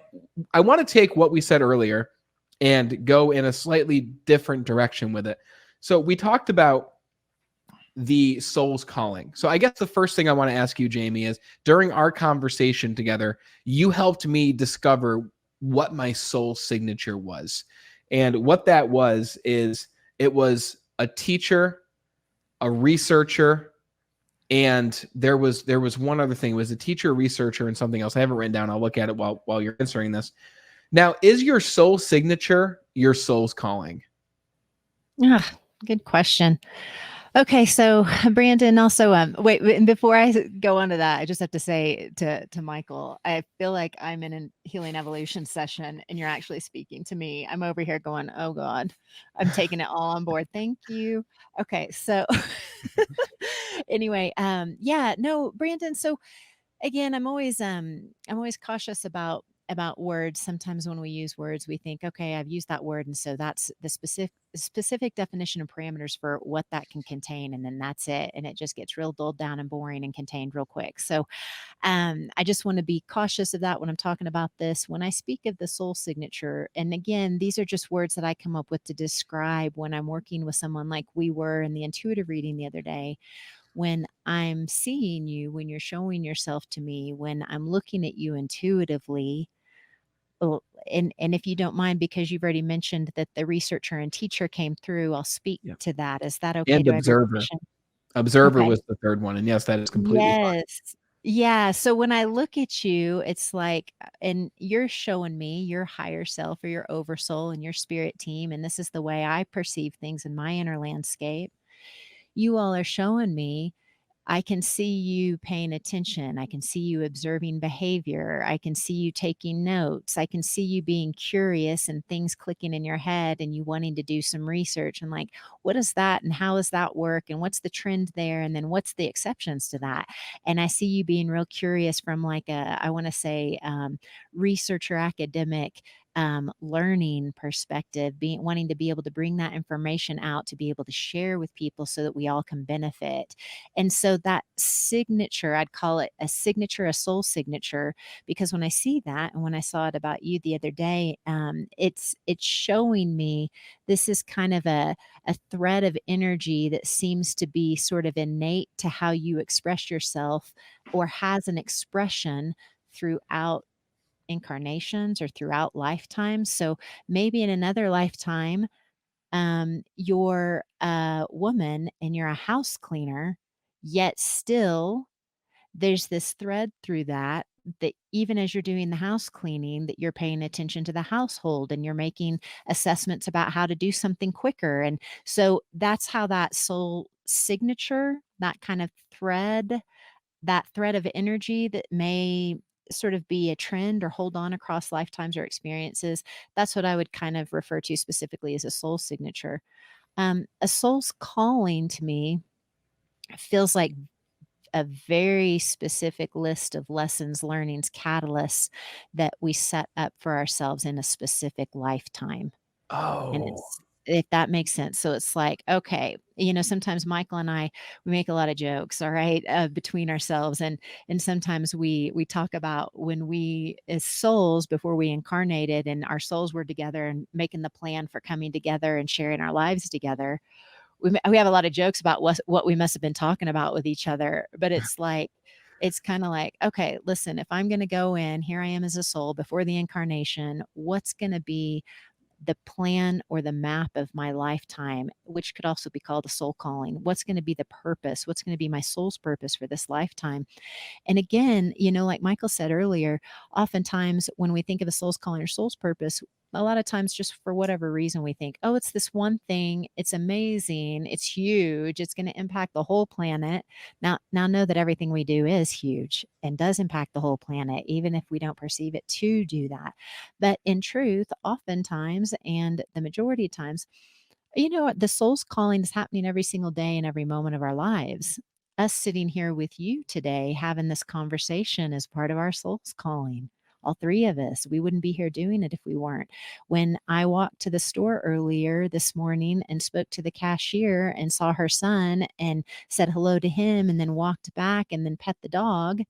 I want to take what we said earlier and go in a slightly different direction with it. So we talked about the soul's calling. So I guess the first thing I want to ask you, Jamie, is during our conversation together, you helped me discover what my soul signature was. And what that was is it was a teacher, a researcher, and there was one other thing. It was a teacher, researcher, and something else. I haven't written down. I'll look at it while you're answering this. Now, is your soul signature your soul's calling? Good question. Okay, so Brandon, also, wait, and before I go on to that, I just have to say to Michael, I feel like I'm in a healing evolution session, and you're actually speaking to me. I'm over here going, "Oh God, I'm taking it all on board. Thank you." Okay, so anyway, yeah, no, Brandon. So again, I'm always cautious about words. Sometimes when we use words, we think, okay, I've used that word, and so that's the specific definition and parameters for what that can contain, and then that's it, and it just gets real dulled down and boring and contained real quick. So I just want to be cautious of that when I'm talking about this. When I speak of the soul signature, and again, these are just words that I come up with to describe when I'm working with someone like we were in the intuitive reading the other day. When I'm seeing you, when you're showing yourself to me, when I'm looking at you intuitively, oh, and if you don't mind, because you've already mentioned that the researcher and teacher came through, I'll speak Yeah. to that. Is that okay? And Do I have your observer. permission? Observer Okay. was the third one. And yes, that is completely fine. Yes. Yeah. So when I look at you, it's like, and you're showing me your higher self or your oversoul and your spirit team. And this is the way I perceive things in my inner landscape. You all are showing me I can see you paying attention. I can see you observing behavior. I can see you taking notes. I can see you being curious and things clicking in your head and you wanting to do some research and like, what is that? And how does that work? And what's the trend there? And then what's the exceptions to that? And I see you being real curious from like I want to say, researcher academic learning perspective, being wanting to be able to bring that information out to be able to share with people so that we all can benefit. And so that signature, I'd call it a signature, a soul signature, because when I see that, and when I saw it about you the other day, it's showing me this is kind of a thread of energy that seems to be sort of innate to how you express yourself or has an expression throughout incarnations or throughout lifetimes. So maybe in another lifetime, you're a woman and you're a house cleaner, yet still there's this thread through that that even as you're doing the house cleaning that you're paying attention to the household and you're making assessments about how to do something quicker. And so that's how that soul signature, that kind of thread, that thread of energy that may sort of be a trend or hold on across lifetimes or experiences, that's what I would kind of refer to specifically as a soul signature. A soul's calling to me feels like a very specific list of lessons, learnings, catalysts that we set up for ourselves in a specific lifetime. And Oh, it's if that makes sense. So it's like, okay, sometimes Michael and I, we make a lot of jokes, all right, between ourselves. And sometimes we talk about when we as souls, before we incarnated and our souls were together and making the plan for coming together and sharing our lives together. We have a lot of jokes about what we must have been talking about with each other, but it's like, it's kind of like, okay, listen, if I'm going to go in, here I am as a soul before the incarnation, what's going to be the plan or the map of my lifetime, which could also be called a soul calling? What's going to be the purpose? What's going to be my soul's purpose for this lifetime? And again, like Michael said earlier, oftentimes when we think of a soul's calling or soul's purpose, a lot of times just for whatever reason, we think, oh, it's this one thing. It's amazing. It's huge. It's going to impact the whole planet. Now know that everything we do is huge and does impact the whole planet, even if we don't perceive it to do that. But in truth, oftentimes, and the majority of times, what the soul's calling is happening every single day and every moment of our lives. Us sitting here with you today, having this conversation is part of our soul's calling. All three of us, we wouldn't be here doing it if we weren't. When I walked to the store earlier this morning and spoke to the cashier and saw her son and said hello to him and then walked back and then pet the dog,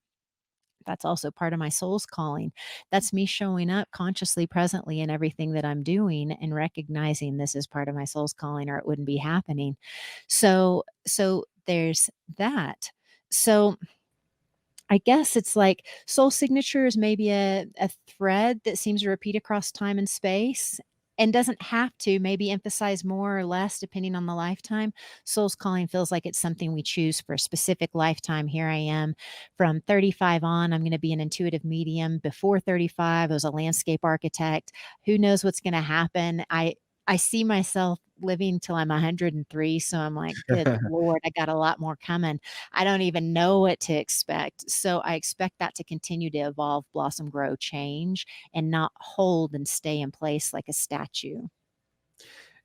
That's also part of my soul's calling. That's me showing up consciously, presently in everything that I'm doing and recognizing this is part of my soul's calling or it wouldn't be happening. So there's that. So I guess it's like soul signature is maybe a thread that seems to repeat across time and space and doesn't have to maybe emphasize more or less depending on the lifetime. Soul's calling feels like it's something we choose for a specific lifetime. Here I am from 35 on. I'm going to be an intuitive medium. Before 35, I was a landscape architect. Who knows what's going to happen? I see myself living till I'm 103. So I'm like, good Lord, I got a lot more coming. I don't even know what to expect. So I expect that to continue to evolve, blossom, grow, change, and not hold and stay in place like a statue.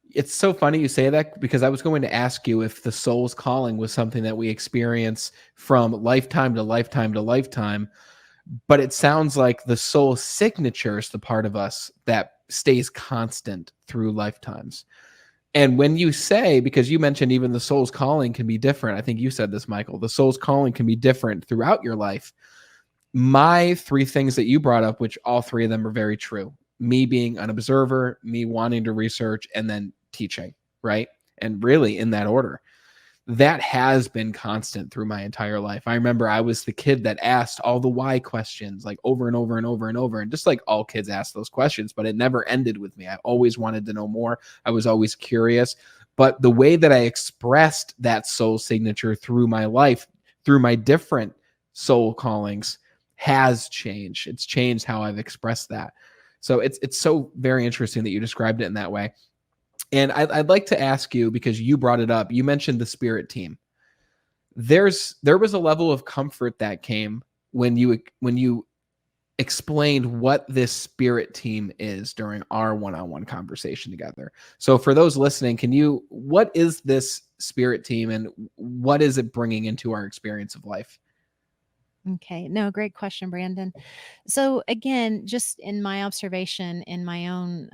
It's so funny you say that because I was going to ask you if the soul's calling was something that we experience from lifetime to lifetime to lifetime. But it sounds like the soul signature is the part of us that stays constant through lifetimes. And when you say, because you mentioned even the soul's calling can be different, I think you said this, Michael, the soul's calling can be different throughout your life. My three things that you brought up, which all three of them are very true. Me being an observer, me wanting to research, and then teaching, right? And really in that order. That has been constant through my entire life. I remember I was the kid that asked all the why questions like over and over and over and over. And just like all kids ask those questions, but it never ended with me. I always wanted to know more. I was always curious. But the way that I expressed that soul signature through my life, through my different soul callings, has changed. It's changed how I've expressed that. So it's so very interesting that you described it in that way. And I'd like to ask you, because you brought it up, you mentioned the spirit team. There was a level of comfort that came when you explained what this spirit team is during our one-on-one conversation together. So for those listening, what is this spirit team and what is it bringing into our experience of life? Okay. No, great question, Brandon. So again, just in my observation, in my own,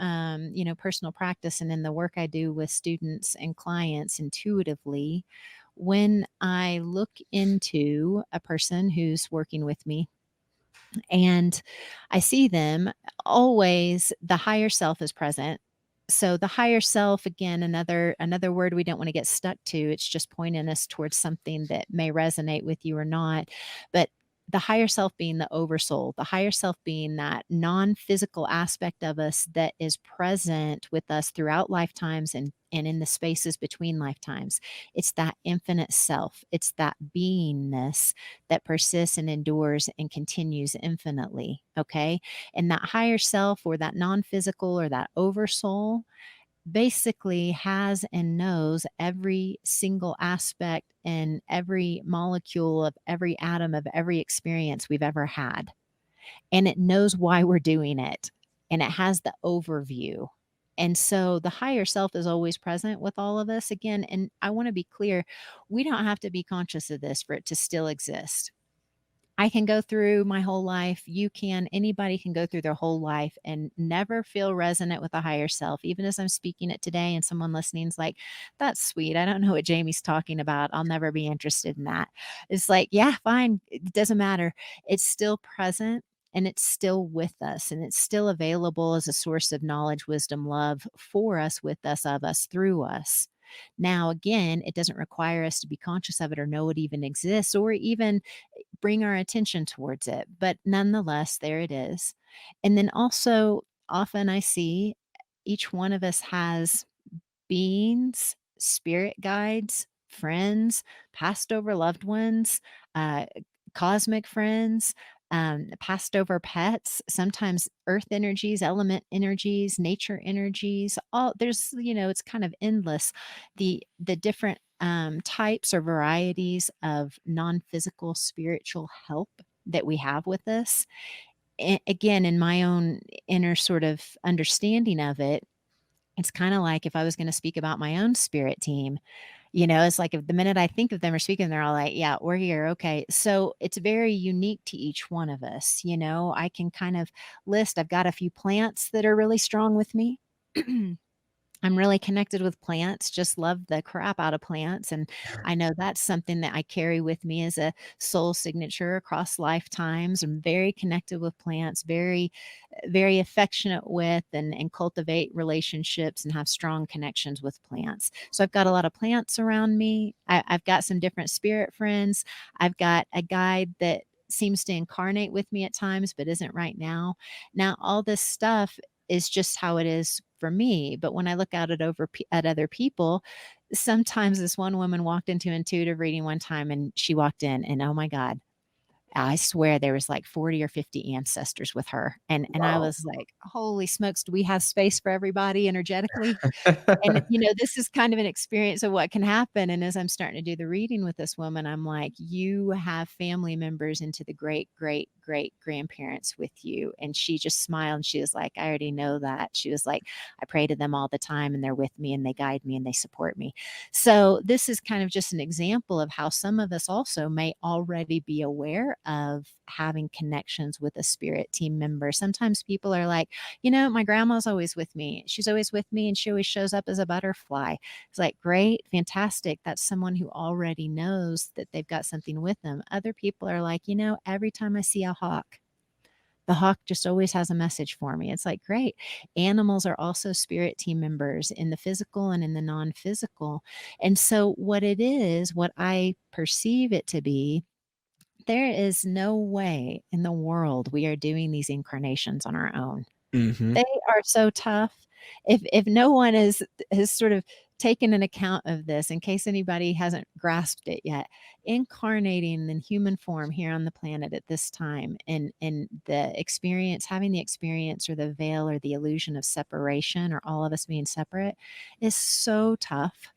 personal practice and in the work I do with students and clients intuitively, when I look into a person who's working with me and I see them, always the higher self is present. So the higher self, again, another word we don't want to get stuck to. It's just pointing us towards something that may resonate with you or not. But the higher self being the oversoul, the higher self being that non-physical aspect of us that is present with us throughout lifetimes and in the spaces between lifetimes. It's that infinite self. It's that beingness that persists and endures and continues infinitely. Okay. And that higher self or that non physical or that oversoul basically has and knows every single aspect and every molecule of every atom of every experience we've ever had. And it knows why we're doing it. And it has the overview. And so the higher self is always present with all of us again. And I want to be clear, we don't have to be conscious of this for it to still exist. I can go through my whole life. You can, anybody can go through their whole life and never feel resonant with a higher self. Even as I'm speaking it today and someone listening is like, that's sweet. I don't know what Jamie's talking about. I'll never be interested in that. It's like, yeah, fine. It doesn't matter. It's still present and it's still with us and it's still available as a source of knowledge, wisdom, love for us, with us, of us, through us. Now, again, it doesn't require us to be conscious of it or know it even exists or even bring our attention towards it. But nonetheless, there it is. And then also, often I see each one of us has beings, spirit guides, friends, passed over loved ones, uh, cosmic friends, passed over pets, sometimes earth energies, element energies, nature energies. All there's, it's kind of endless. The different types or varieties of non-physical spiritual help that we have with us. Again, in my own inner sort of understanding of it, it's kinda like if I was gonna speak about my own spirit team, it's like if the minute I think of them or speak of them, they're all like, "Yeah, we're here, okay." So, it's very unique to each one of us, I can kind of list I've got a few plants that are really strong with me. I'm really connected with plants, just love the crap out of plants, and I know that's something that I carry with me as a soul signature across lifetimes. I'm very connected with plants, very affectionate with and cultivate relationships and have strong connections with plants. So I've got a lot of plants around me. I've got some different spirit friends. I've got a guide that seems to incarnate with me at times, but isn't right now. Now, all this stuff is just how it is for me. But when I look at it at other people, sometimes this one woman walked into intuitive reading one time and she walked in and oh my God, I swear there was like 40 or 50 ancestors with her. And I Wow. was like, holy smokes, do we have space for everybody energetically? And, this is kind of an experience of what can happen, and as I'm starting to do the reading with this woman, I'm like, "You have family members into the great, great, great grandparents with you," and she just smiled, and she was like, "I already know that." She was like, "I pray to them all the time, and they're with me, and they guide me, and they support me." So, this is kind of just an example of how some of us also may already be aware of having connections with a spirit team member. Sometimes people are like, my grandma's always with me. She's always with me and she always shows up as a butterfly. It's like, great, fantastic. That's someone who already knows that they've got something with them. Other people are like, every time I see a hawk, the hawk just always has a message for me. It's like, great. Animals are also spirit team members in the physical and in the non physical. And so, what I perceive it to be, there is no way in the world we are doing these incarnations on our own. Hmm. They are so tough. If no one has sort of taken an account of this, in case anybody hasn't grasped it yet, incarnating in human form here on the planet at this time and the experience, having the experience or the veil or the illusion of separation or all of us being separate is so tough.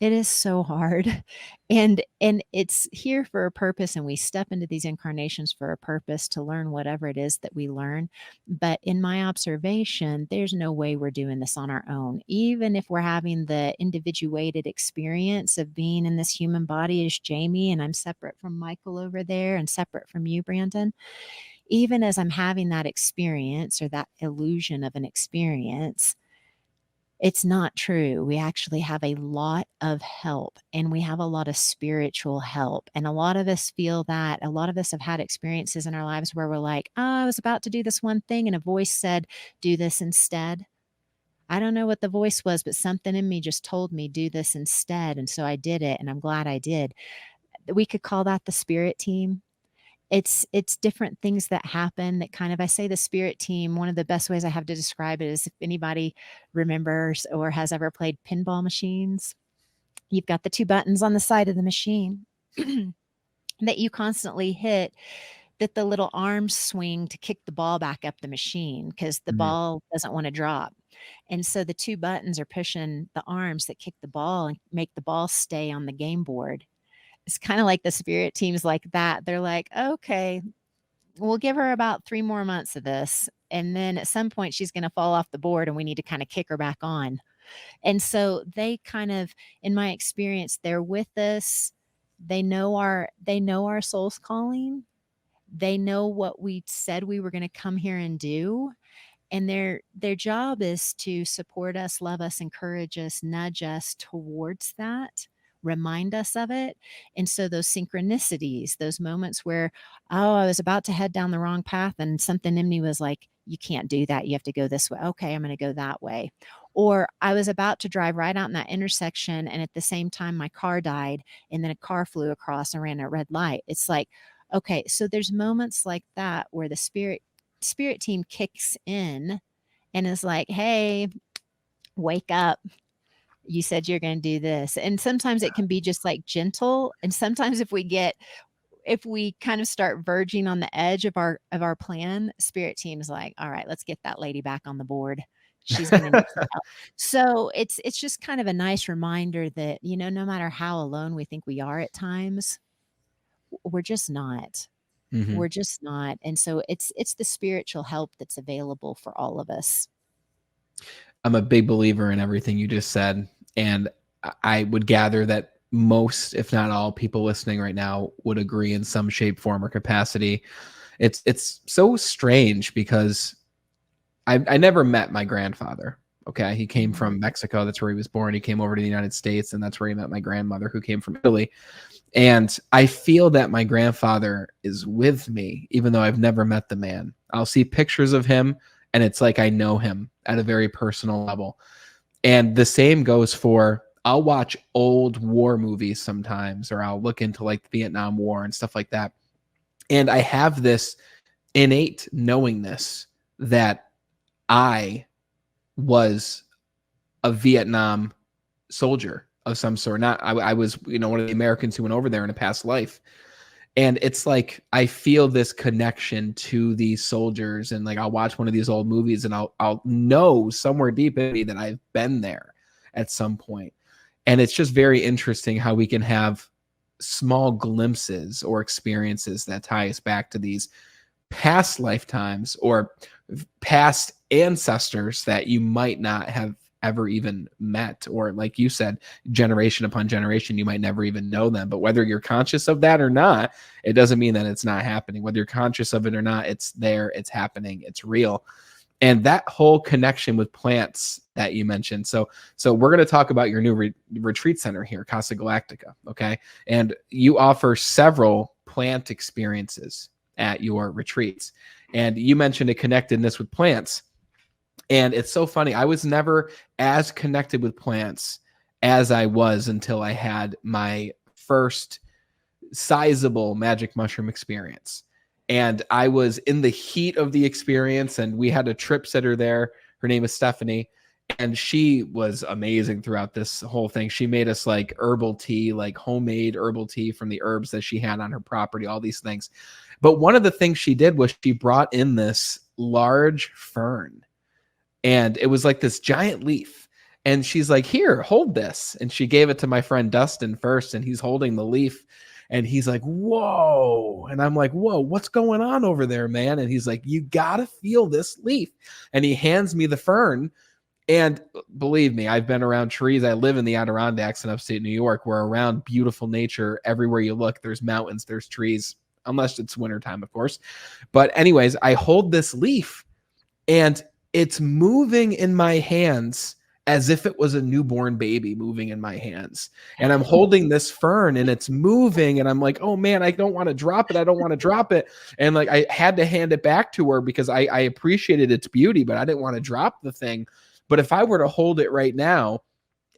It is so hard. And it's here for a purpose, and we step into these incarnations for a purpose to learn whatever it is that we learn. But in my observation, there's no way we're doing this on our own. Even if we're having the individuated experience of being in this human body as Jamie, and I'm separate from Michael over there and separate from you, Brandon. Even as I'm having that experience or that illusion of an experience, it's not true. We actually have a lot of help and we have a lot of spiritual help. And a lot of us feel that. A lot of us have had experiences in our lives where we're like, oh, I was about to do this one thing and a voice said, do this instead. I don't know what the voice was, but something in me just told me, do this instead. And so I did it. And I'm glad I did. We could call that the spirit team. It's different things that happen that kind of, I say the spirit team, one of the best ways I have to describe it is if anybody remembers or has ever played pinball machines, you've got the two buttons on the side of the machine that you constantly hit, that the little arms swing to kick the ball back up the machine because the Mhm. ball doesn't want to drop. And so the two buttons are pushing the arms that kick the ball and make the ball stay on the game board. It's kind of like the spirit teams like that. They're like, okay, we'll give her about 3 more months of this, and then at some point she's gonna fall off the board, and we need to kinda kick her back on. And so they kind of, in my experience, they're with us. They know our soul's calling. They know what we said we were gonna come here and do, and their job is to support us, love us, encourage us, nudge us towards that, remind us of it. And so those synchronicities, those moments where, oh, I was about to head down the wrong path and something in me was like, you can't do that. You have to go this way. Okay, I'm going to go that way. Or I was about to drive right out in that intersection, and at the same time my car died, and then a car flew across and ran a red light. It's like, okay, so there's moments like that where the spirit team kicks in and is like, hey, wake up. You said you're going to do this. And sometimes it can be just like gentle. And sometimes if we kind of start verging on the edge of our plan, spirit team is like, all right, let's get that lady back on the board. She's going to need some help. So it's just kind of a nice reminder that, no matter how alone we think we are at times, we're just not. Mhm. We're just not. And so it's the spiritual help that's available for all of us. I'm a big believer in everything you just said. And I would gather that most, if not all, people listening right now would agree in some shape, form, or capacity. It's so strange because I never met my grandfather. Okay. He came from Mexico. That's where he was born. He came over to the United States, and that's where he met my grandmother, who came from Italy. And I feel that my grandfather is with me, even though I've never met the man. I'll see pictures of him, and it's like I know him at a very personal level. And the same goes for, I'll watch old war movies sometimes, or I'll look into like the Vietnam War and stuff like that. And I have this innate knowingness that I was a Vietnam soldier of some sort. Not, I was, one of the Americans who went over there in a past life. And it's like, I feel this connection to these soldiers, and like, I'll watch one of these old movies and I'll know somewhere deep in me that I've been there at some point. And it's just very interesting how we can have small glimpses or experiences that tie us back to these past lifetimes or past ancestors that you might not have ever even met, or like you said, generation upon generation, you might never even know them. But whether you're conscious of that or not, it doesn't mean that it's not happening. Whether you're conscious of it or not, it's there, it's happening, it's real. And that whole connection with plants that you mentioned. So we're going to talk about your new retreat center here, Casa Galactica. Okay. And you offer several plant experiences at your retreats. And you mentioned a connectedness with plants. And it's so funny. I was never as connected with plants as I was until I had my first sizable magic mushroom experience. And I was in the heat of the experience, and we had a trip sitter there. Her name is Stephanie, and she was amazing throughout this whole thing. She made us like herbal tea, like homemade herbal tea from the herbs that she had on her property, all these things. But one of the things she did was she brought in this large fern. And it was like this giant leaf. And she's like, here, hold this. And she gave it to my friend Dustin first. And he's holding the leaf. And he's like, whoa. And I'm like, whoa, what's going on over there, man? And he's like, you got to feel this leaf. And he hands me the fern. And believe me, I've been around trees. I live in the Adirondacks in upstate New York. We're around beautiful nature. Everywhere you look, there's mountains, there's trees, unless it's wintertime, of course. But anyways, I hold this leaf, and it's moving in my hands as if it was a newborn baby moving in my hands. And I'm holding this fern, and it's moving, and I'm like, oh man, I don't want to drop it. I don't want to drop it. And like, I had to hand it back to her because I appreciated its beauty, but I didn't want to drop the thing. But if I were to hold it right now,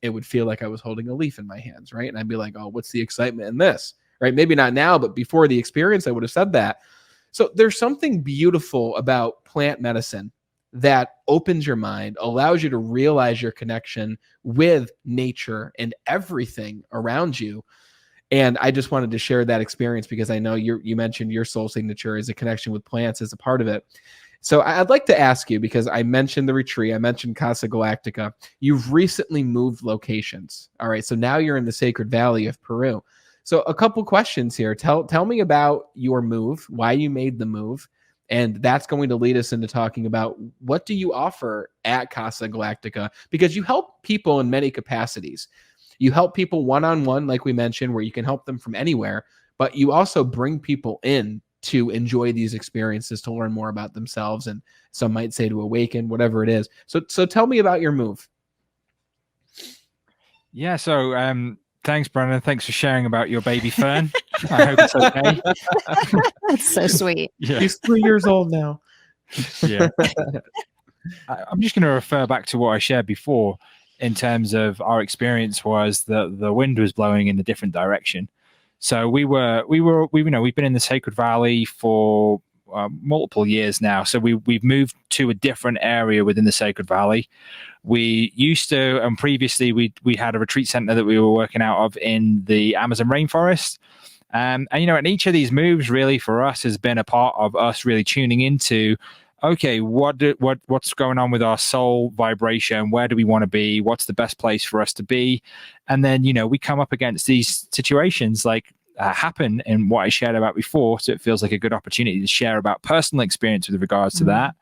it would feel like I was holding a leaf in my hands, right? And I'd be like, oh, what's the excitement in this, right? Maybe not now, but before the experience, I would have said that. So there's something beautiful about plant medicine that opens your mind, allows you to realize your connection with nature and everything around you. And I just wanted to share that experience because I know you mentioned your soul signature is a connection with plants as a part of it. So I'd like to ask you, because I mentioned the retreat, I mentioned Casa Galactica. You've recently moved locations. All right. So now you're in the Sacred Valley of Peru. So a couple questions here. Tell me about your move, why you made the move. And that's going to lead us into talking about what do you offer at Casa Galactica? Because you help people in many capacities. You help people one-on-one, like we mentioned, where you can help them from anywhere, but you also bring people in to enjoy these experiences, to learn more about themselves, and some might say to awaken, whatever it is. So tell me about your move. Yeah, so thanks, Brennan. Thanks for sharing about your baby fern. I hope it's okay. That's so sweet. Yeah. He's 3 years old now. Yeah. I'm just going to refer back to what I shared before in terms of our experience was that the wind was blowing in a different direction. So we've been in the Sacred Valley for multiple years now. So we've moved to a different area within the Sacred Valley. We used to, and previously we had a retreat center that we were working out of in the Amazon rainforest. And and each of these moves really for us has been a part of us really tuning into, okay, what's going on with our soul vibration? Where do we want to be? What's the best place for us to be? And then, we come up against these situations like happen in what I shared about before. So it feels like a good opportunity to share about personal experience with regards to that.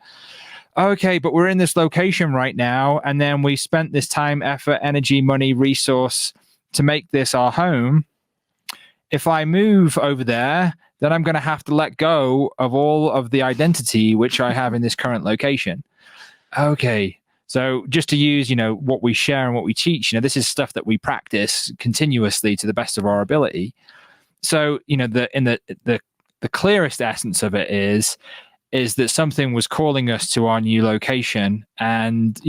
Okay, but we're in this location right now. And then we spent this time, effort, energy, money, resource to make this our home. If I move over there, then I'm going to have to let go of all of the identity which I have in this current location. Okay, So just to use, what we share and what we teach, this is stuff that we practice continuously to the best of our ability. So, the clearest essence of it is that something was calling us to our new location. And,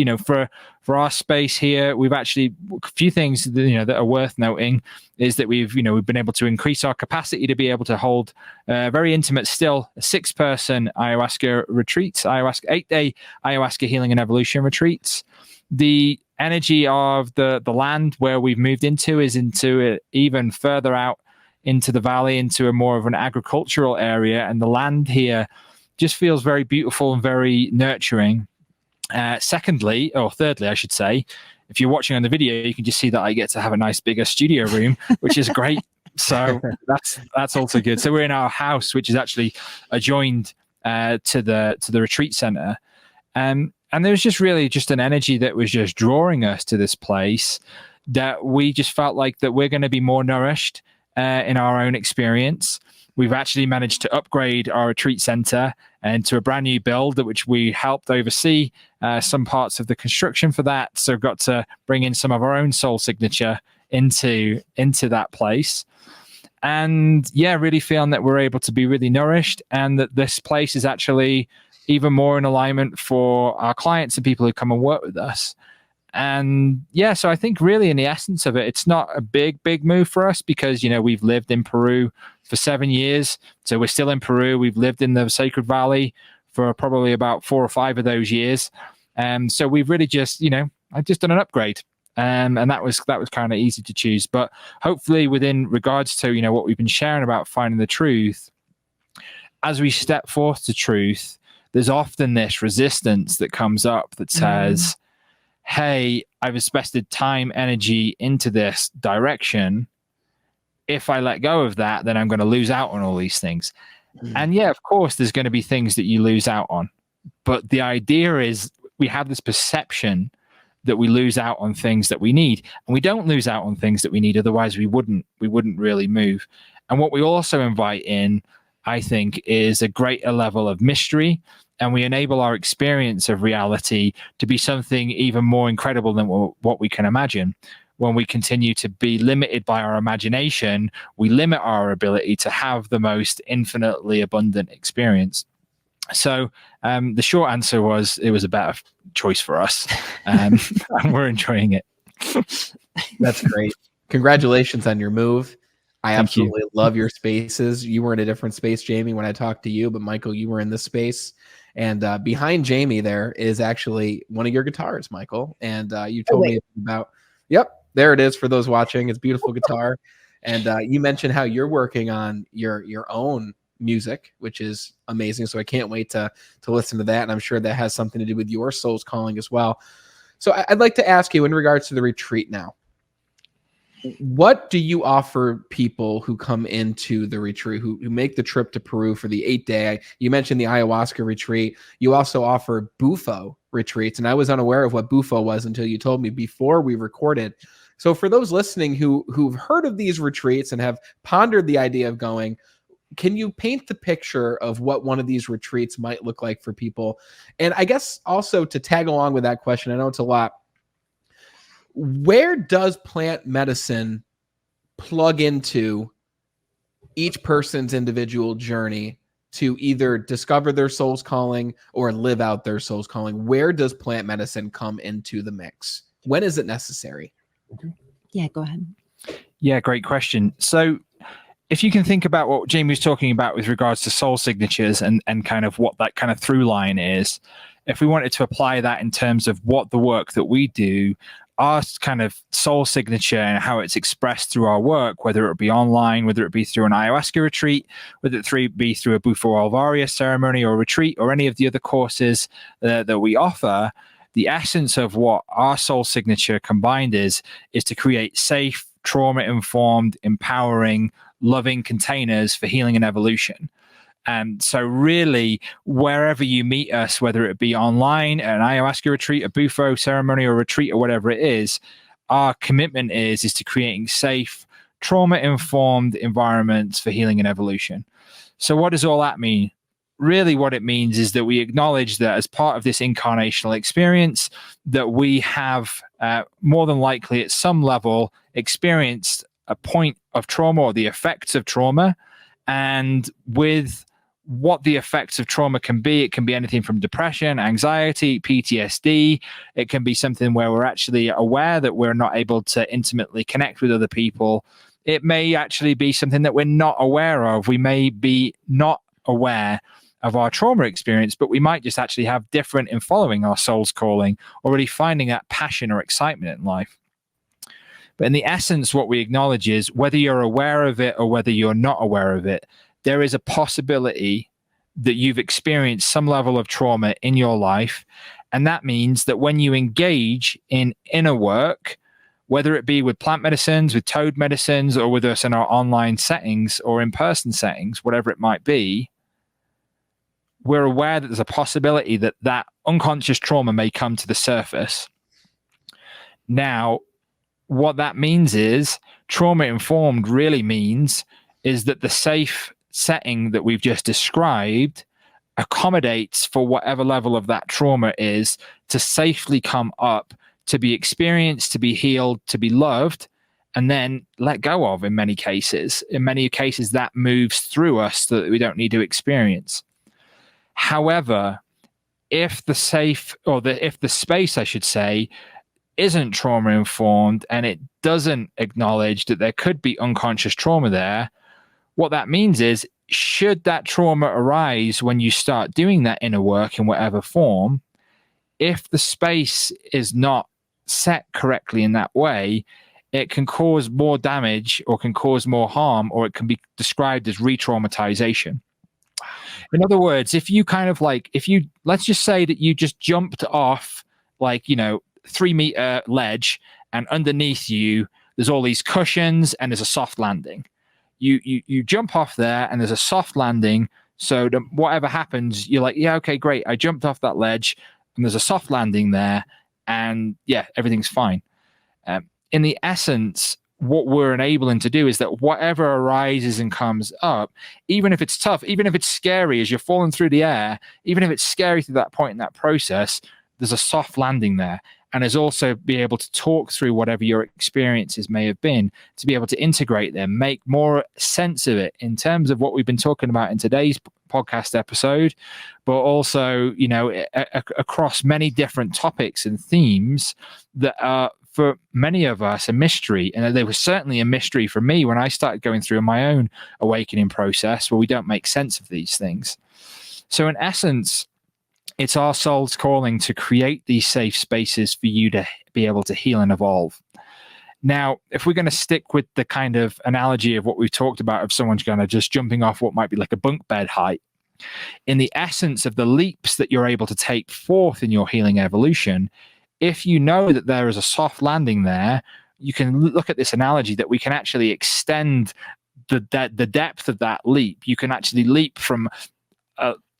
for our space here, we've actually, a few things, that are worth noting is that we've been able to increase our capacity to be able to hold very intimate, still 6-person ayahuasca retreats, 8-day ayahuasca healing and evolution retreats. The energy of the land where we've moved into is into it even further out into the valley, into a more of an agricultural area. And the land here just feels very beautiful and very nurturing. Thirdly, I should say, if you're watching on the video, you can just see that I get to have a nice bigger studio room, which is great. So that's also good. So we're in our house, which is actually adjoined to the retreat center. And there was just really just an energy that was just drawing us to this place, that we just felt like that we're going to be more nourished in our own experience. We've actually managed to upgrade our retreat center into a brand new build, which we helped oversee some parts of the construction for that. So got to bring in some of our own soul signature into that place. And really feeling that we're able to be really nourished, and that this place is actually even more in alignment for our clients and people who come and work with us. And so I think really in the essence of it, it's not a big move for us, because, we've lived in Peru for 7 years. So we're still in Peru. We've lived in the Sacred Valley for probably about 4 or 5 of those years. So we've really just, I've just done an upgrade. And that was kind of easy to choose. But hopefully within regards to, what we've been sharing about finding the truth, as we step forth to truth, there's often this resistance that comes up that says, hey, I've invested time, energy into this direction. If I let go of that, then I'm going to lose out on all these things. And of course, there's going to be things that you lose out on. But the idea is we have this perception that we lose out on things that we need. And we don't lose out on things that we need. Otherwise, we wouldn't really move. And what we also invite in, I think, is a greater level of mystery. And we enable our experience of reality to be something even more incredible than what we can imagine. When we continue to be limited by our imagination, we limit our ability to have the most infinitely abundant experience. So the short answer was it was a better choice for us, and we're enjoying it. That's great. Congratulations on your move. I absolutely love your spaces. You were in a different space, Jamie, when I talked to you, but Michael, you were in this space. And behind Jamie there is actually one of your guitars, Michael. And you told me about, there it is for those watching. It's a beautiful guitar. And you mentioned how you're working on your own music, which is amazing. So I can't wait to listen to that. And I'm sure that has something to do with your soul's calling as well. So I'd like to ask you in regards to the retreat now. What do you offer people who come into the retreat, who make the trip to Peru for the 8-day? You mentioned the ayahuasca retreat. You also offer Bufo retreats, and I was unaware of what Bufo was until you told me before we recorded. So for those listening who've heard of these retreats and have pondered the idea of going, can you paint the picture of what one of these retreats might look like for people? And I guess also to tag along with that question, I know it's a lot, where does plant medicine plug into each person's individual journey to either discover their soul's calling or live out their soul's calling? Where does plant medicine come into the mix? When is it necessary? Yeah, go ahead. Yeah, great question. So if you can think about what Jamie was talking about with regards to soul signatures and kind of what that kind of through line is, if we wanted to apply that in terms of what the work that we do, our kind of soul signature and how it's expressed through our work, whether it be online, whether it be through an ayahuasca retreat, whether it be through a Bufo Alvaria ceremony or retreat or any of the other courses that we offer, the essence of what our soul signature combined is to create safe, trauma-informed, empowering, loving containers for healing and evolution. And so really, wherever you meet us, whether it be online, an ayahuasca retreat, a Bufo ceremony or retreat or whatever it is, our commitment is to creating safe, trauma-informed environments for healing and evolution. So what does all that mean? really what it means is that we acknowledge that as part of this incarnational experience, that we have more than likely at some level experienced a point of trauma or the effects of trauma. And with what the effects of trauma can be, it can be anything from depression, anxiety, PTSD. It can be something where we're actually aware that we're not able to intimately connect with other people. It may actually be something that we're not aware of. We may be not aware of our trauma experience, but we might just actually have different in following our soul's calling, already finding that passion or excitement in life. But in the essence, what we acknowledge is whether you're aware of it or whether you're not aware of it, there is a possibility that you've experienced some level of trauma in your life. And that means that when you engage in inner work, whether it be with plant medicines, with toad medicines, or with us in our online settings or in-person settings, whatever it might be, we're aware that there's a possibility that that unconscious trauma may come to the surface. Now, what that means is trauma-informed really means is that the safe setting that we've just described accommodates for whatever level of that trauma is to safely come up, to be experienced, to be healed, to be loved, and then let go of in many cases. In many cases, that moves through us so that we don't need to experience. However, if the safe, or if the space, I should say, isn't trauma informed and it doesn't acknowledge that there could be unconscious trauma there, what that means is, should that trauma arise when you start doing that inner work in whatever form, if the space is not set correctly in that way, it can cause more damage or can cause more harm, or it can be described as re-traumatization. In other words, if you kind of like, let's just say that you just jumped off 3-meter ledge, and underneath you, there's all these cushions and there's a soft landing. You jump off there and there's a soft landing. So whatever happens, you're like, yeah, okay, great. I jumped off that ledge and there's a soft landing there, and yeah, everything's fine. In the essence, what we're enabling to do is that whatever arises and comes up, even if it's tough, even if it's scary as you're falling through the air, even if it's scary to that point in that process, there's a soft landing there. And is also be able to talk through whatever your experiences may have been, to be able to integrate them, make more sense of it in terms of what we've been talking about in today's podcast episode, but also, across many different topics and themes that are, for many of us, a mystery. And they were certainly a mystery for me when I started going through my own awakening process, where we don't make sense of these things. So in essence, it's our soul's calling to create these safe spaces for you to be able to heal and evolve. Now, if we're going to stick with the kind of analogy of what we've talked about, of someone's kind of just jumping off what might be like a bunk bed height, in the essence of the leaps that you're able to take forth in your healing evolution, if you know that there is a soft landing there, you can look at this analogy that we can actually extend the depth of that leap. You can actually leap from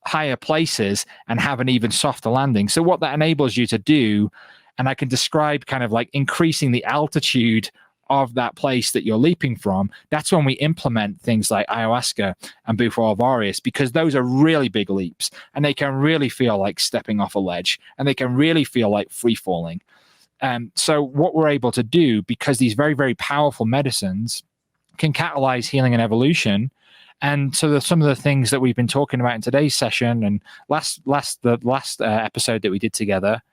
higher places and have an even softer landing. So what that enables you to do, and I can describe kind of like increasing the altitude of that place that you're leaping from, that's when we implement things like ayahuasca and Bufo alvarius, because those are really big leaps and they can really feel like stepping off a ledge and they can really feel like free falling. So what we're able to do, because these very, very powerful medicines can catalyze healing and evolution. And so some of the things that we've been talking about in today's session and the last episode that we did together,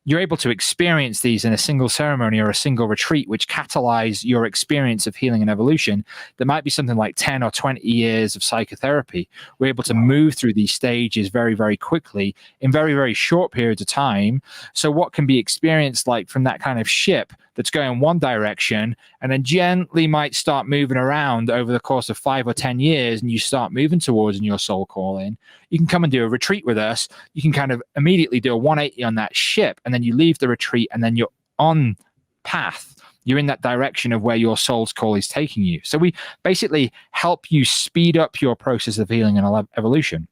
you're able to experience these in a single ceremony or a single retreat, which catalyze your experience of healing and evolution. There might be something like 10 or 20 years of psychotherapy. We're able to move through these stages very, very quickly in very, very short periods of time. So what can be experienced like from that kind of ship that's going one direction and then gently might start moving around over the course of 5 or 10 years, and you start moving towards your soul calling, you can come and do a retreat with us. You can kind of immediately do a 180 on that ship, and then you leave the retreat and then you're on path. You're in that direction of where your soul's call is taking you. So we basically help you speed up your process of healing and evolution.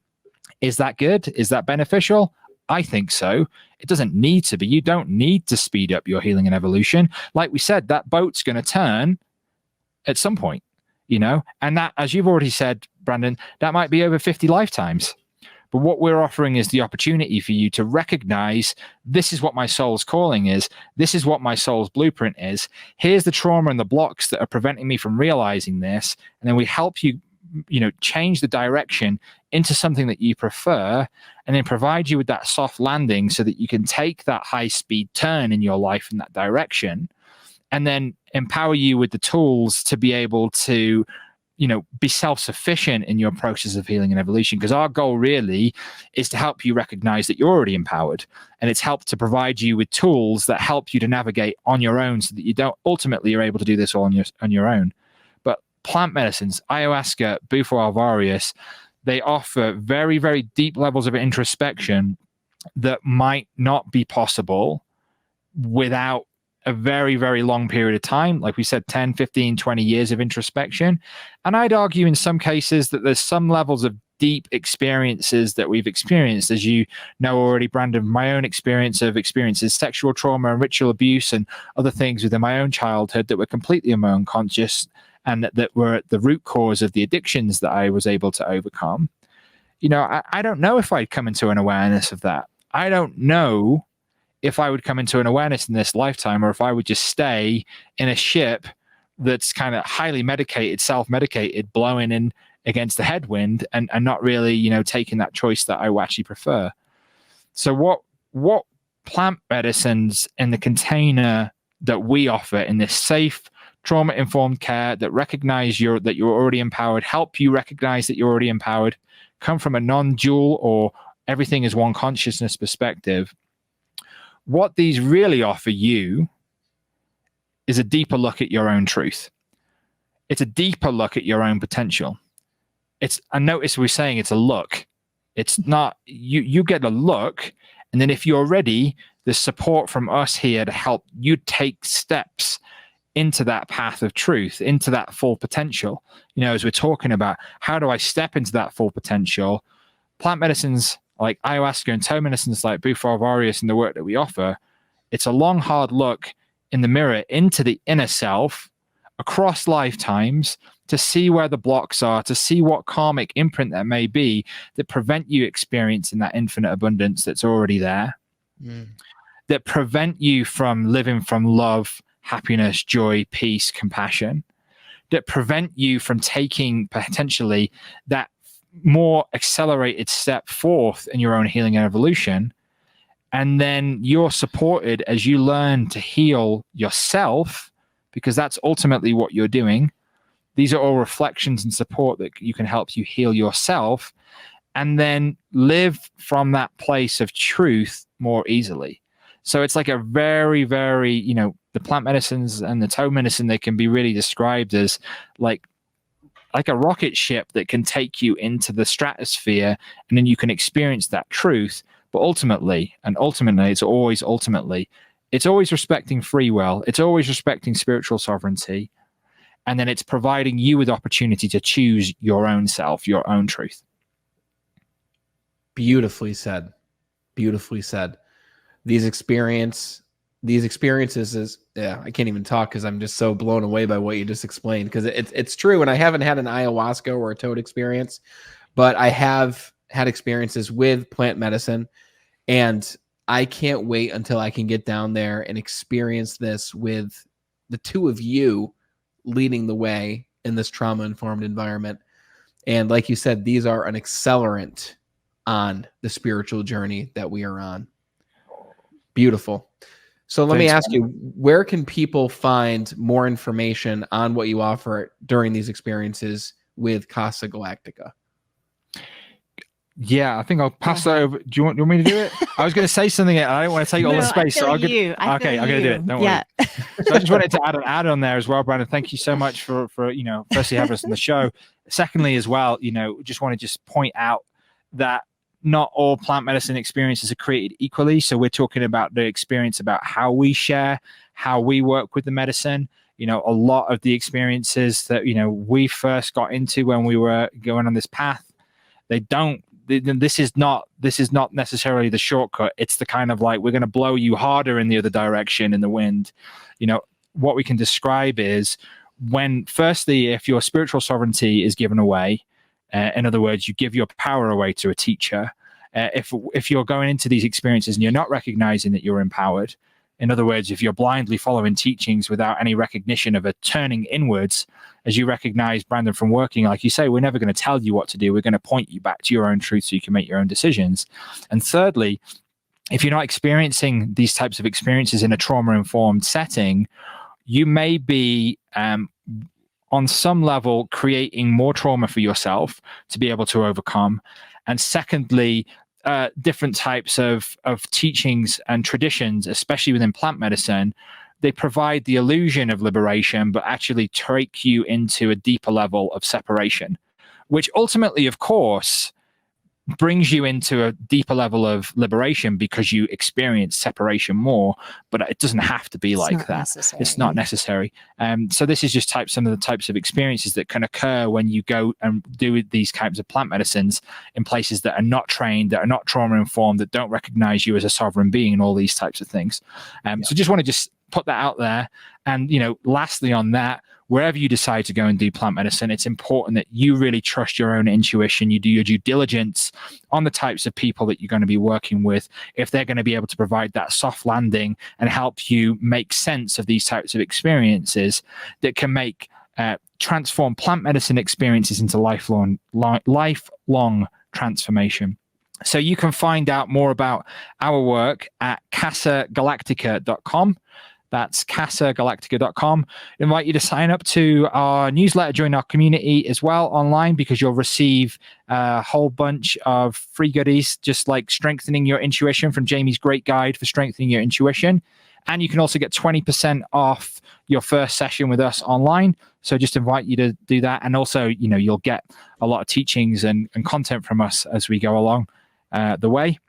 Is that good? Is that beneficial? I think so. It doesn't need to be. You don't need to speed up your healing and evolution. Like we said, that boat's going to turn at some point, and that, as you've already said, Brandon, that might be over 50 lifetimes. But what we're offering is the opportunity for you to recognize, this is what my soul's calling is. This is what my soul's blueprint is. Here's the trauma and the blocks that are preventing me from realizing this. And then we help you, change the direction into something that you prefer, and then provide you with that soft landing so that you can take that high speed turn in your life in that direction, and then empower you with the tools to be able to be self-sufficient in your process of healing and evolution. Because our goal really is to help you recognize that you're already empowered, and it's helped to provide you with tools that help you to navigate on your own, so that you don't ultimately you're able to do this all on your own. But plant medicines, ayahuasca, Bufo alvarius, they offer very, very deep levels of introspection that might not be possible without a very, very long period of time. Like we said, 10, 15, 20 years of introspection. And I'd argue in some cases that there's some levels of deep experiences that we've experienced, as you know already, Brandon, my own experiences, sexual trauma and ritual abuse and other things within my own childhood that were completely in my unconscious, and that were at the root cause of the addictions that I was able to overcome. I don't know if I'd come into an awareness of that. I don't know if I would come into an awareness in this lifetime, or if I would just stay in a ship that's kind of highly medicated, self-medicated, blowing in against the headwind, and not really, taking that choice that I actually prefer. So what plant medicines in the container that we offer in this safe, trauma-informed care that recognize that you're already empowered, help you recognize that you're already empowered, come from a non-dual or everything is one consciousness perspective. What these really offer you is a deeper look at your own truth. It's a deeper look at your own potential. I notice we're saying it's a look. It's not, you get a look, and then if you're ready, there's support from us here to help you take steps into that path of truth, into that full potential. As we're talking about, how do I step into that full potential? Plant medicines like ayahuasca and toe medicines like Bufo alvarius and the work that we offer, it's a long, hard look in the mirror into the inner self across lifetimes to see where the blocks are, to see what karmic imprint there may be that prevent you experiencing that infinite abundance that's already there, that prevent you from living from love, happiness, joy, peace, compassion, that prevent you from taking potentially that more accelerated step forth in your own healing and evolution. And then you're supported as you learn to heal yourself, because that's ultimately what you're doing. These are all reflections and support that you can help you heal yourself, and then live from that place of truth more easily. So it's like a very, very, the plant medicines and the toe medicine, they can be really described as like a rocket ship that can take you into the stratosphere, and then you can experience that truth. But ultimately, it's always respecting free will. It's always respecting spiritual sovereignty. And then it's providing you with opportunity to choose your own self, your own truth. Beautifully said. Beautifully said. These experiences is, I can't even talk because I'm just so blown away by what you just explained, because it's true. And I haven't had an ayahuasca or a toad experience, but I have had experiences with plant medicine, and I can't wait until I can get down there and experience this with the two of you leading the way in this trauma-informed environment. And like you said, these are an accelerant on the spiritual journey that we are on. Beautiful. So let me ask you, where can people find more information on what you offer during these experiences with Casa Galactica? Yeah, I think I'll pass that over. Do you want me to do it? I was going to say something. I don't want to take all the space. So I'm going to do it. Don't worry. So I just wanted to add on there as well, Brandon. Thank you so much for firstly having us on the show. Secondly, as well, just want to point out that not all plant medicine experiences are created equally. So we're talking about the experience about how we share, how we work with the medicine. A lot of the experiences that, we first got into when we were going on this path, this is not necessarily the shortcut. It's the kind of like, we're going to blow you harder in the other direction in the wind. What we can describe is firstly, if your spiritual sovereignty is given away, in other words, you give your power away to a teacher, If you're going into these experiences and you're not recognizing that you're empowered, in other words, if you're blindly following teachings without any recognition of a turning inwards, as you recognize, Brandon, from working, like you say, we're never going to tell you what to do. We're going to point you back to your own truth so you can make your own decisions. And thirdly, if you're not experiencing these types of experiences in a trauma-informed setting, you may be on some level creating more trauma for yourself to be able to overcome. And secondly, different types of teachings and traditions, especially within plant medicine, they provide the illusion of liberation, but actually take you into a deeper level of separation, which ultimately, of course, brings you into a deeper level of liberation because you experience separation more, but it doesn't have to be like that. It's not necessary. So this is just some of the types of experiences that can occur when you go and do these types of plant medicines in places that are not trained, that are not trauma informed, that don't recognize you as a sovereign being, and all these types of things. So just want to just put that out there. And, lastly on that, wherever you decide to go and do plant medicine, it's important that you really trust your own intuition. You do your due diligence on the types of people that you're going to be working with, if they're going to be able to provide that soft landing and help you make sense of these types of experiences that can make transform plant medicine experiences into lifelong transformation. So you can find out more about our work at casagalactica.com. That's casagalactica.com. Invite you to sign up to our newsletter, join our community as well online, because you'll receive a whole bunch of free goodies, just like strengthening your intuition from Jamie's great guide for strengthening your intuition. And you can also get 20% off your first session with us online. So just invite you to do that. And also, you'll get a lot of teachings and content from us as we go along the way.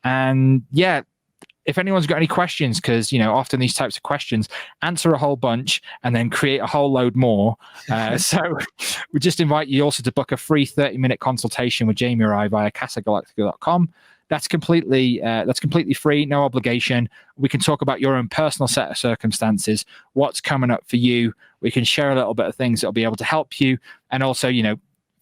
And yeah, if anyone's got any questions, because often these types of questions answer a whole bunch and then create a whole load more. So we just invite you also to book a free 30-minute consultation with Jamie or I via casagalactica.com. That's completely free, no obligation. We can talk about your own personal set of circumstances, what's coming up for you. We can share a little bit of things that'll be able to help you, and also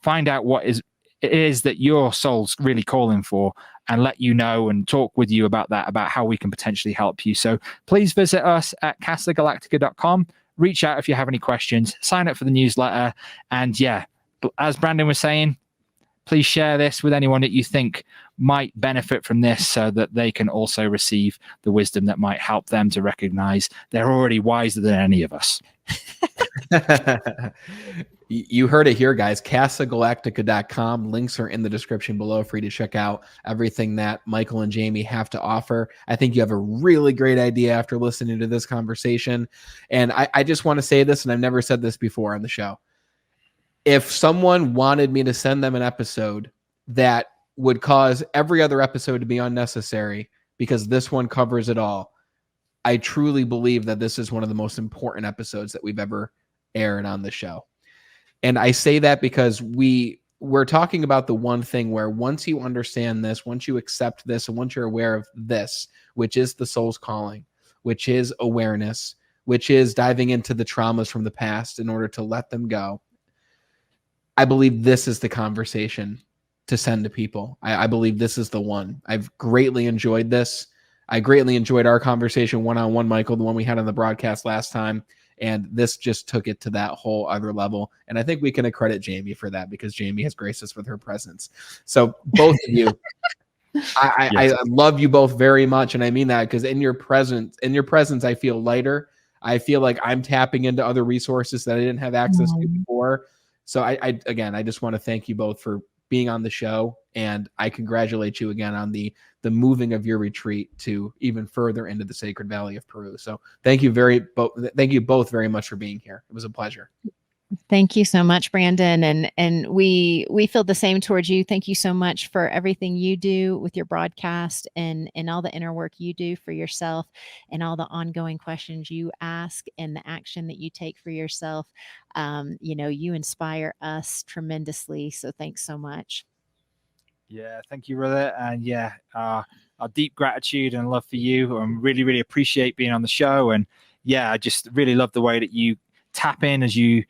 find out what it is that your soul's really calling for, and let you know and talk with you about that, about how we can potentially help you. So please visit us at casagalactica.com. Reach out if you have any questions, sign up for the newsletter. And yeah, as Brandon was saying, please share this with anyone that you think might benefit from this, so that they can also receive the wisdom that might help them to recognize they're already wiser than any of us. You heard it here, guys. CasaGalactica.com. Links are in the description below for you to check out everything that Michael and Jamie have to offer. I think you have a really great idea after listening to this conversation. And I just want to say this, and I've never said this before on the show. If someone wanted me to send them an episode that would cause every other episode to be unnecessary because this one covers it all, I truly believe that this is one of the most important episodes that we've ever aired on the show. And I say that because we're talking about the one thing where once you understand this, once you accept this, and once you're aware of this, which is the soul's calling, which is awareness, which is diving into the traumas from the past in order to let them go, I believe this is the conversation to send to people. I believe this is the one. I've greatly enjoyed this. I greatly enjoyed our conversation one-on-one, Michael, the one we had on the broadcast last time. And this just took it to that whole other level. And I think we can accredit Jamie for that, because Jamie has graced us with her presence. So both of you, I love you both very much. And I mean that because in your presence, I feel lighter. I feel like I'm tapping into other resources that I didn't have access to before. So I just want to thank you both for being on the show, and I congratulate you again on the moving of your retreat to even further into the Sacred Valley of Peru. So thank you both very much for being here. It was a pleasure. Thank you so much, Brandon. And we feel the same towards you. Thank you so much for everything you do with your broadcast and all the inner work you do for yourself, and all the ongoing questions you ask and the action that you take for yourself. You inspire us tremendously. So thanks so much. Yeah, thank you, brother. And yeah, our deep gratitude and love for you. I really, really appreciate being on the show. And yeah, I just really love the way that you tap in as you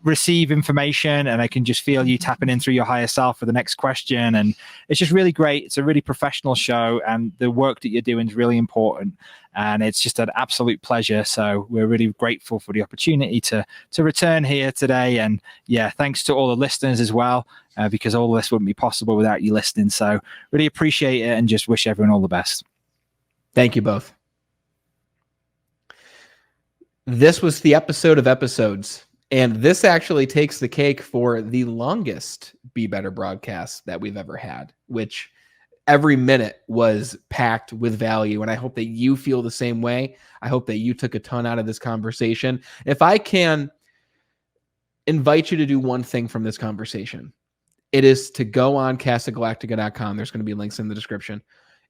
receive information, and I can just feel you tapping in through your higher self for the next question. And it's just really great. It's a really professional show, and the work that you're doing is really important. And it's just an absolute pleasure. So we're really grateful for the opportunity to return here today. And yeah, thanks to all the listeners as well, because all this wouldn't be possible without you listening. So really appreciate it, and just wish everyone all the best. Thank you both. This was the episode of episodes, and this actually takes the cake for the longest Be Better broadcast that we've ever had, which every minute was packed with value. And I hope that you feel the same way. I hope that you took a ton out of this conversation. If I can invite you to do one thing from this conversation, it is to go on CasaGalactica.com. There's going to be links in the description,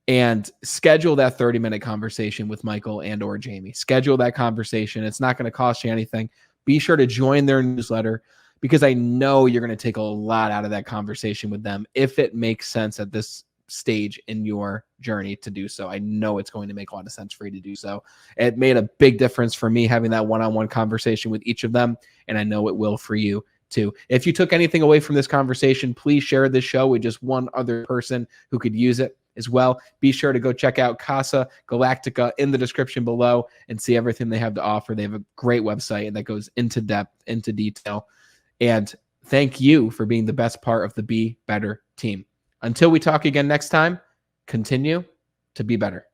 and schedule that 30-minute conversation with Michael and or Jamie. Schedule that conversation. It's not going to cost you anything. Be sure to join their newsletter, because I know you're going to take a lot out of that conversation with them if it makes sense at this stage in your journey to do so. I know it's going to make a lot of sense for you to do so. It made a big difference for me having that one-on-one conversation with each of them, and I know it will for you too. If you took anything away from this conversation, please share this show with just one other person who could use it as well. Be sure to go check out Casa Galactica in the description below and see everything they have to offer. They have a great website that goes into depth, into detail. And thank you for being the best part of the Be Better team. Until we talk again next time, continue to be better.